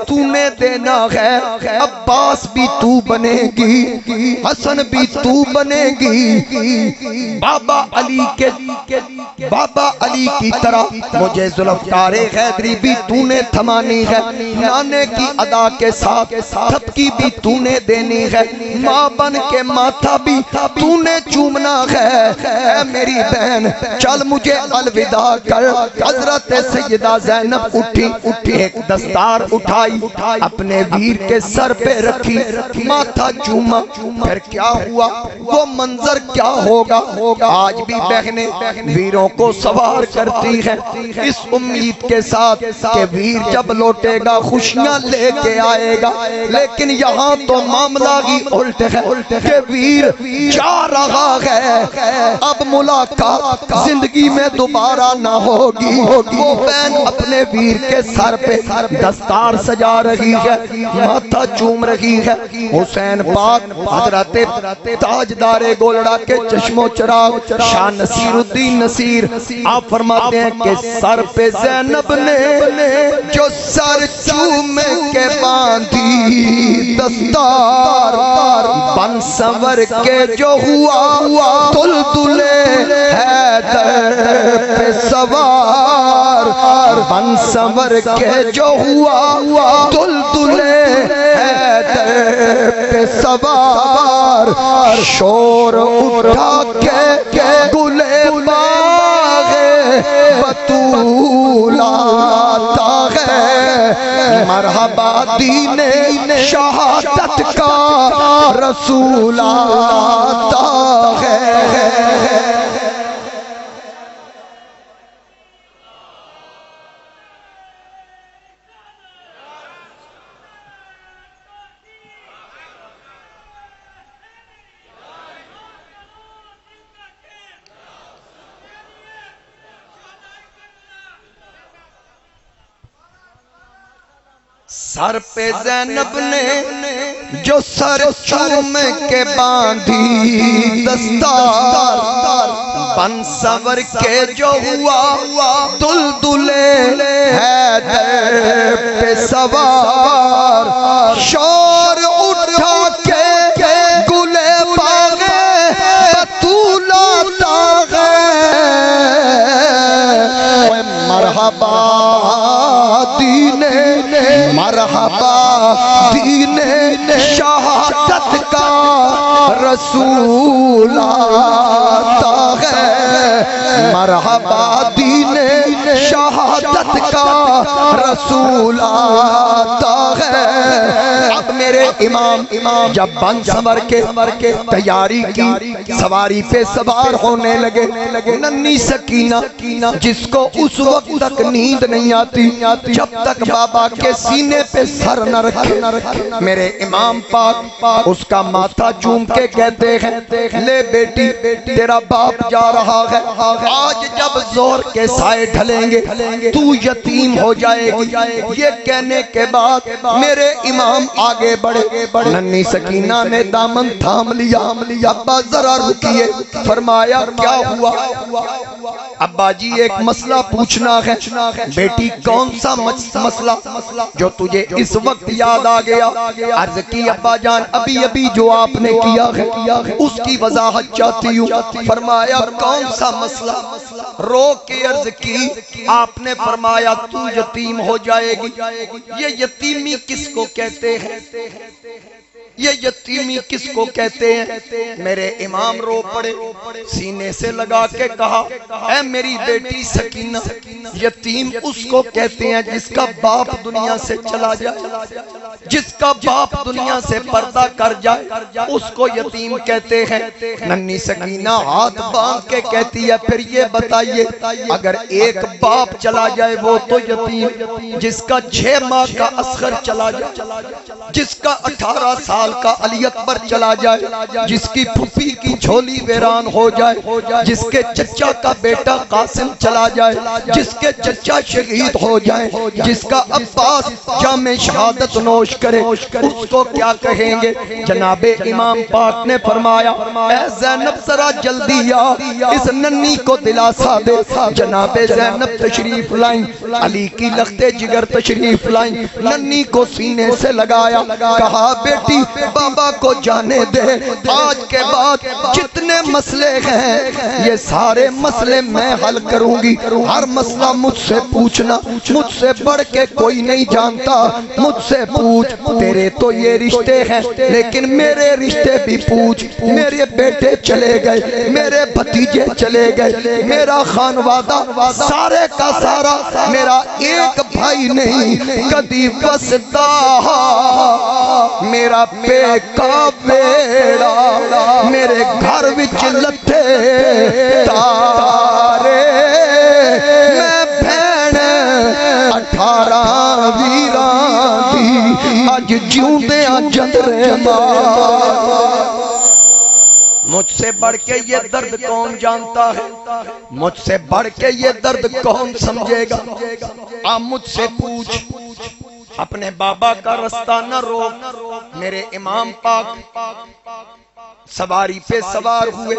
تو نے دینا ہے. عباس بھی تو بنے گی, حسن بھی تو بنے گی, بابا علی کی طرح مجھے ذوالفقار حیدری بھی تو نے تھمانی ہے. نانے کی ادا کے ساتھ تھپکی بھی تو نے دینی ہے, ماں بن کے ماتھا بھی تو نے چومنا ہے. اے میری بہن چل مجھے الوداع کر. حضرت سیدہ زینب اٹھی, ایک دستار اٹھائی, اپنے ویر کے سر پہ رکھی, ماتھا چوما. پھر کیا ہوا, وہ منظر کیا ہوگا. آج بھی بہنیں ویروں کو سوار کرتی ہیں اس امید کے ساتھ کہ ویر جب لوٹے گا خوشیاں لے کے آئے گا, لیکن یہاں تو معاملہ ہی الٹ ہے کہ ویر جا رہا ہے, اب ملاقات زندگی میں دوبارہ نہ ہوگی. وہ بہن اپنے ویر کے سر پہ دستار سجا رہی ہے, ماتھا چوم رہی ہے. حسین پاک حضرت تاجدار گولڑا کے چشم و چراغ شاہ نصیر الدین نصیر آپ فرماتے ہیں کہ سر پہ زینب نے جو سر چوم کے باندھی دستار, بن سنور کے جو ہوا دلدل حیدر پہ سوار, بن سنور کے جو ہوا دلدل حیدر پہ سوار. شور اٹھا کے گلے باغ بطول آتا ہے, مرحبا دین شہادت کا رسول آتا ہے. سر پہ زینب نے جو سر چوم کے باندھی دستار, بن سنور کے جو ہوا دلدل حیدر پہ سوار شور اٹھا کے گلے باغے بطولہ تاغے مرحبا دین مرحبا دین شہادت کا رسول آتا ہے مرحبا دین شہادت کا رسول آتا ہے اب میرے امام جب بن سمر کے تیاری کی سواری پہ سوار ہونے لگے ننھی سکینہ جس کو اس وقت تک نیند نہیں آتی جب تک بابا کے سینے پہ سر نہ رکھے میرے امام پاک اس کا ماتھا چوم کے کہتے ہیں لے بیٹی تیرا باپ جا رہا ہے آج جب زور کے سائے ڈھلیں گے تو یتیم ہو جائے گی یہ کہنے کے بعد میرے امام آگے بڑھے ننھی سکینہ نے دامن تھام لیا ابا ذرا رکیے فرمایا کیا ہوا ابا جی ایک مسئلہ پوچھنا ہے بیٹی کون سا مسئلہ جو تجھے اس وقت یاد آ گیا عرض کی ابا جان ابھی جو آپ نے کیا ہے اس کی وضاحت چاہتی ہوں فرمایا کون سا مسئلہ رو کے عرض کی آپ نے فرمایا تو یتیم ہو جائے گی یہ یتیمی کس کو کہتے ہیں یہ یتیمی کس کو کہتے ہیں میرے امام رو پڑے سینے سے لگا کے کہا اے میری بیٹی سکینہ یتیم اس کو کہتے ہیں جس کا باپ دنیا سے چلا جائے جس کا باپ دنیا سے پردہ کر جائے اس کو یتیم کہتے ہیں ننھی سکینہ ہاتھ باندھ کے کہتی ہے پھر یہ بتائیے اگر ایک باپ چلا جائے وہ تو یتیم جس کا 6 ماہ کا اصغر چلا جائے جس کا 18 سال کا علی اکبر چلا جائے جس کی پھوپھی کی جھولی ویران ہو جائے جس کے چچا کا بیٹا قاسم چلا جائے جس کے چچا شہید ہو جائے جس کا عباس جام شہادت نوش کرے اس کو کیا کہیں گے جناب امام پاک نے فرمایا اے زینب ذرا جلدی آ اس ننھی کو دلاسا دے جناب زینب تشریف لائیں علی کی لخت جگر تشریف لائیں ننھی کو سینے سے لگایا کہا بیٹی بابا کو جانے دے آج کے بعد جتنے مسئلے ہیں یہ سارے مسئلے میں حل کروں گی ہر مسئلہ مجھ سے پوچھنا مجھ سے بڑھ کے کوئی نہیں جانتا مجھ سے پوچھ تیرے تو یہ رشتے ہیں لیکن میرے رشتے بھی پوچھ میرے بیٹے چلے گئے میرے بھتیجے چلے گئے میرا خانوادہ سارے کا سارا میرا ایک بھائی نہیں کدی بستا میرا کا بیڑا میرے گھر وچ لٹھے تارے میں بھین 18 ویران دی اج جیوندے جندرے مار مجھ سے بڑھ کے یہ درد کون جانتا ہے مجھ سے بڑھ کے یہ درد کون سمجھے گا مجھ سے پوچھ اپنے بابا کا رستہ نہ روک میرے امام پاک سواری پہ سوار ہوئے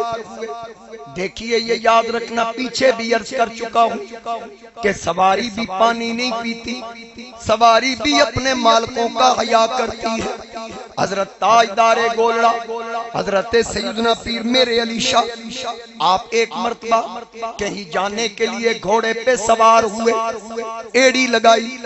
دیکھیے یہ یاد رکھنا پیچھے بھی عرض کر چکا ہوں کہ سواری بھی پانی نہیں پیتی سواری بھی اپنے مالکوں کا حیا کرتی ہے حضرت تاجدار گولڑا حضرت سیدنا پیر میرے علی شاہ آپ ایک مرتبہ کہیں جانے کے لیے گھوڑے پہ سوار ہوئے ایڑی لگائی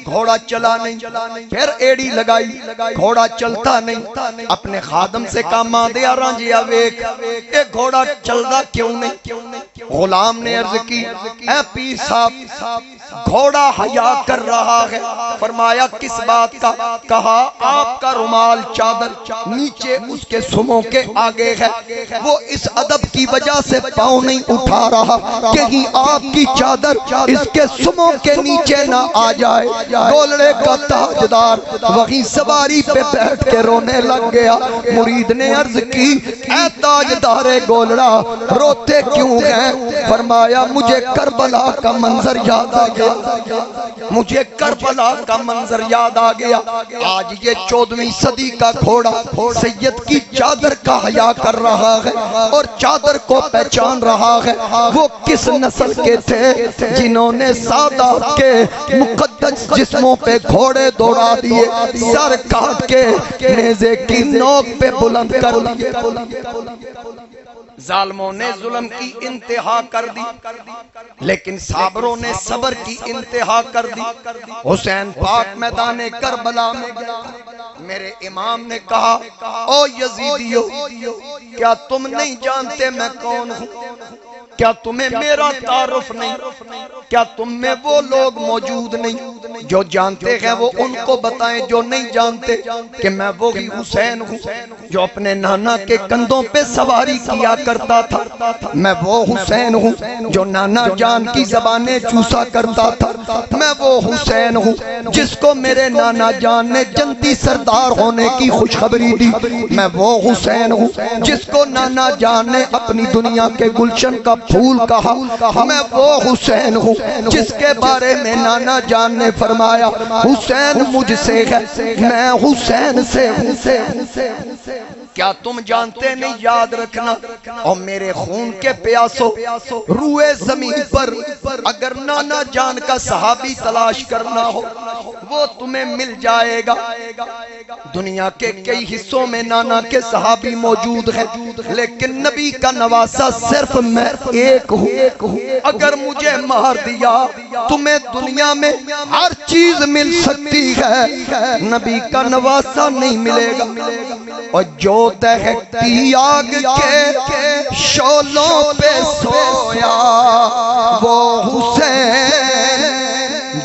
گھوڑا چلا نہیں پھر ایڑی لگائی گھوڑا چلتا نہیں اپنے خادم سے کہا ماندیا رانجیا ویک اے گھوڑا چلدا کیوں نہیں غلام نے عرض کی اے پیر صاحب گھوڑا حیا کر رہا ہے فرمایا کس بات کا کہا آپ کا رومال چادر نیچے اس کے سموں کے آگے ہے وہ اس ادب کی وجہ سے پاؤں نہیں اٹھا رہا کہیں آپ کی چادر اس کے سموں کے نیچے نہ آ جائے گولڑے کا تاجدار وہیں سواری پہ بیٹھ کے رونے لگ گیا مرید نے عرض کی اے تاجدار گولڑا روتے کیوں گئے؟ فرمایا مجھے کربلا کا منظر یاد آ گیا، مجھے کربلا کا منظر یاد آ گیا۔ آج یہ 14ویں صدی کا گھوڑا سید کی چادر کا حیا کر رہا ہے اور چادر کو پہچان رہا ہے۔ وہ کس نسل کے تھے جنہوں نے سادات کے مقدس جسموں پہ گھوڑے دوڑا دیے، سر کاٹ کے نیزے کی نوک پہ بلند کر دیے۔ ظالموں نے ظلم کی انتہا کر دی، لیکن صابروں نے صبر کی انتہا کر دی۔ حسین پاک میدان کربلا میں گیا، میرے امام نے کہا او یزیدیو، کیا تم نہیں جانتے میں کون ہوں؟ کیا تمہیں میرا تعارف نہیں؟ کیا تم میں وہ لوگ موجود نہیں جو جانتے ہیں وہ ان کو بتائیں جو نہیں جانتے کہ میں وہی حسین ہوں جو اپنے نانا کے کندھوں پہ سواری کیا کرتا تھا؟ میں وہ حسین ہوں جو نانا جان کی زبانیں چوسا کرتا تھا۔ میں وہ حسین ہوں جس کو میرے نانا جان نے جنتی سردار ہونے کی خوشخبری دی۔ میں وہ حسین ہوں جس کو نانا جان نے اپنی دنیا کے گلشن کا پھول کہا۔ میں وہ حسین ہوں جس کے بارے میں نانا جان نے فرمایا حسین مجھ سے ہے، میں حسین سے ہوں۔ کیا تم جانتے نہیں؟ یاد رکھنا اور میرے خون کے پیاسو روئے زمین پر اگر نانا جان کا صحابی تلاش کرنا ہو وہ تمہیں مل جائے گا۔ دنیا کے کئی حصوں میں نانا کے صحابی موجود ہیں، لیکن نبی کا نواسہ صرف میں ایک ہوں۔ اگر مجھے مار دیا تمہیں دنیا میں ہر چیز مل سکتی ہے، نبی کا نواسہ نہیں ملے گا۔ اور جو دہکتی آگ کے شعلوں پہ سویا وہ حسین،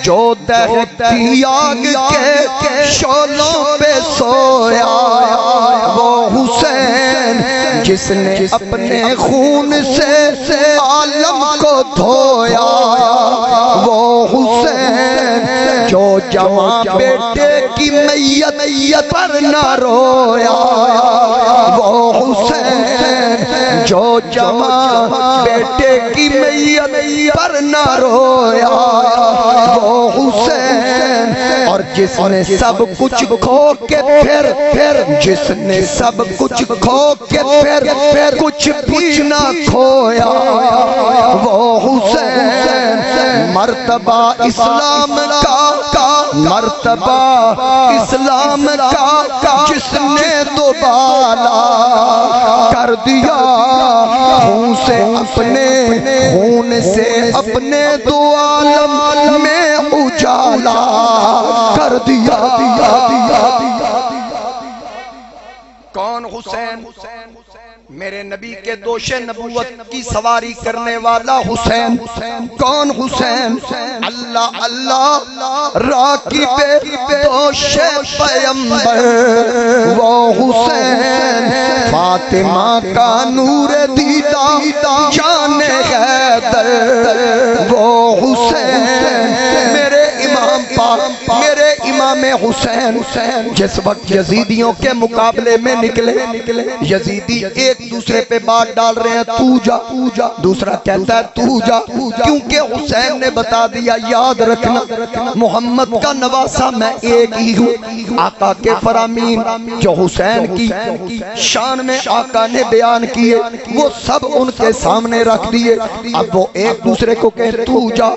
جو دہکتی آگ کے شعلوں پہ سویا وہ حسین، جس نے اپنے خون سے عالم کو دھویا وہ حسین، جو جوان بیٹے کی میت پر نہ رویا وہ حسین، جو جوان بیٹے کی میت پر نہ رویا وہ حسین، اور جس نے سب کچھ کھو کے پھر جس نے سب کچھ کھو کے پھر کچھ بھی نہ کھویا وہ حسین، مرتبہ اسلام کا، مرتبہ اسلام کا جس نے دوبالا کر دیا، خون سے اپنے دو عالم میں اجالا کر دیا۔ کون حسین؟ میرے نبی کے دوش نبوت کی سواری کرنے والا حسین۔ کون حسین؟ اللہ اللہ راکب دوش پیمبر وہ حسین، فاطمہ کا نور دیدہ جان حیدر وہ حسین، میرے امام پاک، میرے امام حسین جس وقت یزیدیوں کے مقابلے میں نکلے، یزیدی ایک دوسرے پہ بات ڈال رہے ہیں تو جا، دوسرا کہتا ہے تو جا، کیونکہ حسین نے بتا دیا یاد رکھنا محمد کا نواسہ میں ایک ہی ہوں۔ آقا کے فرامین جو حسین کی شان میں آقا نے بیان کیے وہ سب ان کے سامنے رکھ دیے۔ اب وہ ایک دوسرے کو کہے تو جا،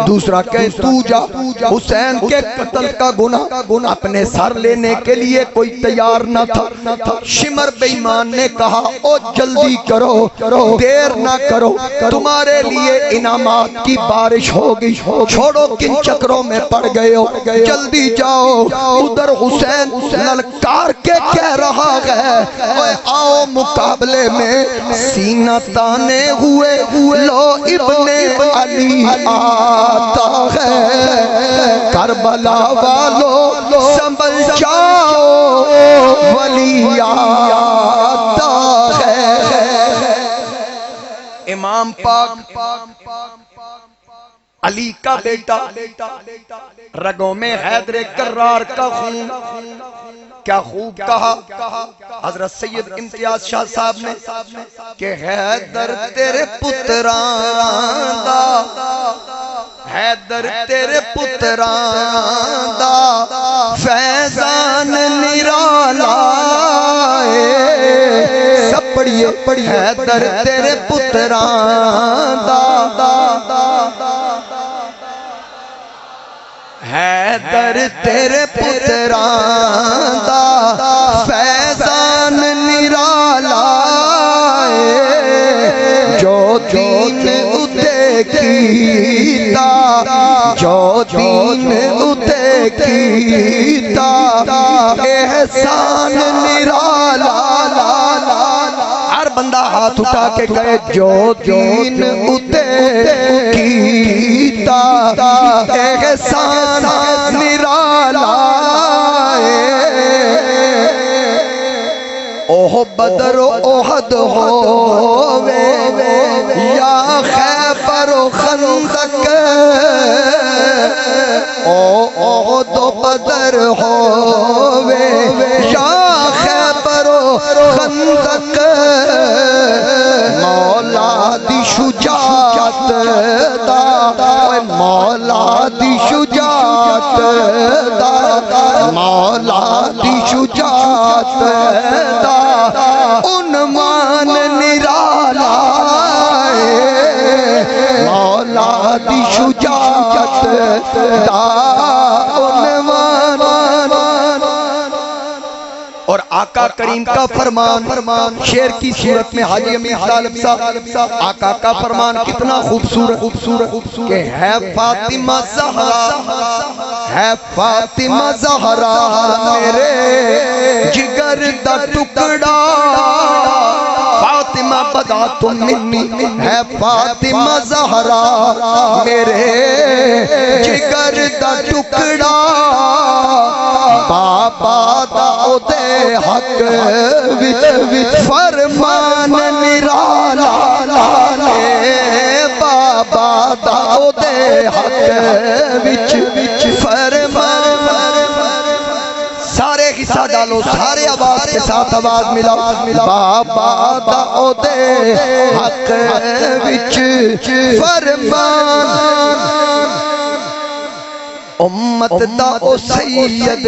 دوسرا کہے تو جا۔ حسین کے قتل کا گناہ اپنے سر لینے کے لیے کوئی تیار نہ تھا۔ شمر بے ایمان نے کہا او جلدی کرو، دیر نہ کرو، تمہارے لیے انعامات کی بارش ہوگی، چھوڑو کن چکروں میں پڑ گئے ہو، جلدی جاؤ۔ ادھر حسین للکار کے کہہ رہا ہے آؤ مقابلے میں، سینہ تانے ہوئے لو ابن علی آتا ہے، کربلا والو سنبھل جاؤ ولی آتا ہے۔ امام پاک علی کا بیٹا، رگوں میں حیدر کرار کا خون، کیا خوب کہا حضرت سید امتیاز شاہ صاحب نے کہ حیدر تیرے پتران دا، حیدر تیرے پتران دا فیضان نرالا سب پڑھئے حیدر تیرے پتران دا، حیدر تیرے پتران دا فیضان نرالا جو دین اتے کیتا، جو دین اتے کیتا احسان نرالا، ہر بندہ ہاتھ اٹھا کے کہے جو دین اتے کیتا احسان نرالا، اوہ بدر و احد ہووے یا خیبر و خندق، احد و بدر ہووے یا خیبر و خندق، مولا دی شجاعت دا، مولا دی شجاعت دا، مولا دی شجاعت دا عنوان نرالا، مولا دی شجاعت دا عنوان، اور آقا کریم کا فرمان شعر کی صورت میں حاجی امین طالب صاحب آقا کا فرمان کتنا خوبصورت کہ ہے فاطمہ زہرا، ہے فاطمہ زہرا میرے جگر دا ٹکڑا، فاطمہ بدا تم منی، ہے فاطمہ زہرا میرے جگر دا ٹکڑا، بابا دا دے حق وچ فرمان نرالا، بابا دا دے حق وچ فرمان، سارے حصہ ڈالو، سارے آواز کے ساتھ آواز ملا، بابا دا دے حق وچ فرمان، امت دا او سید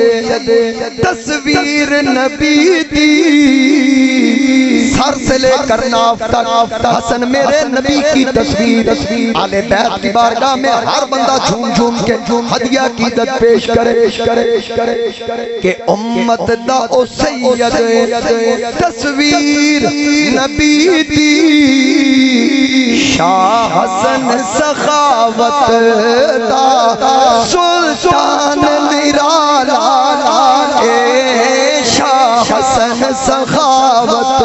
تصویر نبی دی، سر سے لے کر ناف تک حسن میرے نبی کی تصویر، آل بیت کی بارگاہ میں ہر بندہ جھوم جھوم کے ہدیہ کی عقیدت پیش کرے کہ امت دا او سید تصویر نبی دی، شاہ حسن سخاوت دا سلطان نرالا، شاہ حسن سخاوت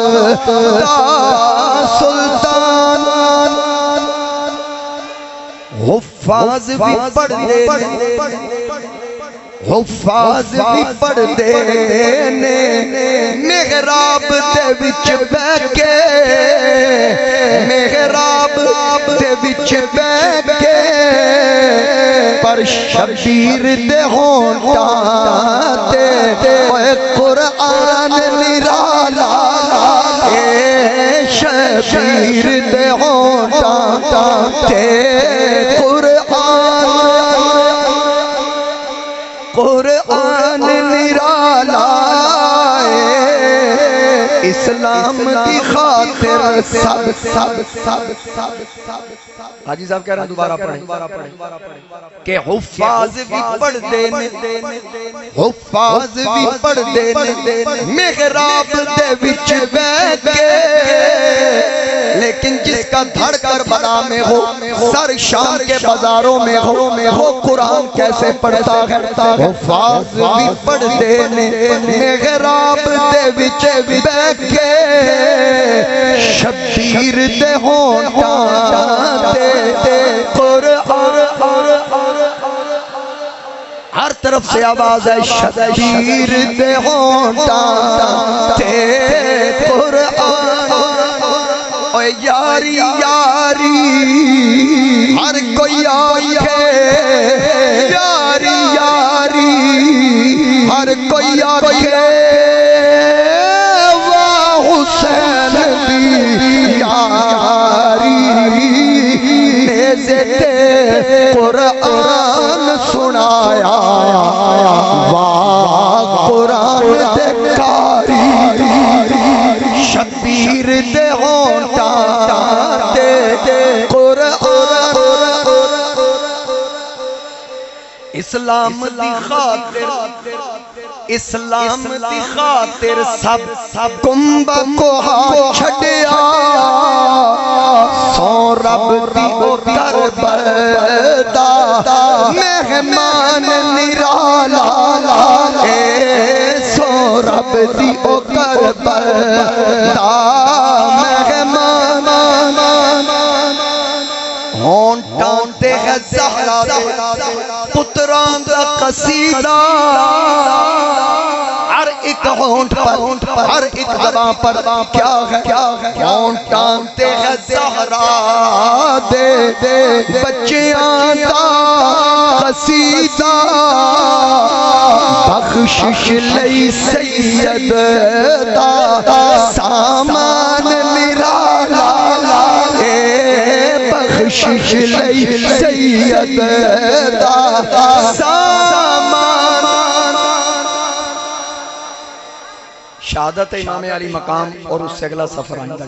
دا سلطان، حفاظ بھی پڑھ دے حفاظ بھی پڑھ دے محراب دے وچ بیٹھ کے، محراب دے وچ بیٹھ کے، پر شبیر دے ہونٹاں تے اوے قرآن نرالا، اے شبیر دے ہونٹاں تے قرآن نرالا، اسلام کی خاطر سب حاجی صاحب کہہ رہے ہیں دوبارہ پڑھیں کہ حفاظ بھی پڑھ دینے، حفاظ بھی پڑھ دینے محراب دے وچ بیٹھ کے، لیکن جس کا دھڑ کربلا میں ہو، سر شام کے بازاروں میں ہو، قرآن کیسے پڑھتا ہے؟ حفاظ بھی پڑھ دینے محراب دے وچ بیٹھ کے، شبیر دے ہونٹاں تے قرآن، ہر طرف سے آواز ہے شبیر دے ہونٹاں تے قرآن، اوے یاری یاری ہر کوئی آکھے، یاری یاری ہر کوئی آکھے، اسلام دی خاطر اسلام دی خاطر سب کنب کو چھڑیا سو رب دی کربلا مہمان نرالا اے سو رب دی کربلا مہمان ہونٹاں تے ہے زہرا پتران دا قصیدہ ہر ایک ہونٹ پر ہر ایک زبان پر کیا ہے ہونٹاں تے ہے زہرا دے بچیاں دا قصیدہ بخشش لئی سید دا سامان نرالا بخشش لئی سید دا سامان شہادت امام علی مقام اور اس سے اگلا سفر آئندہ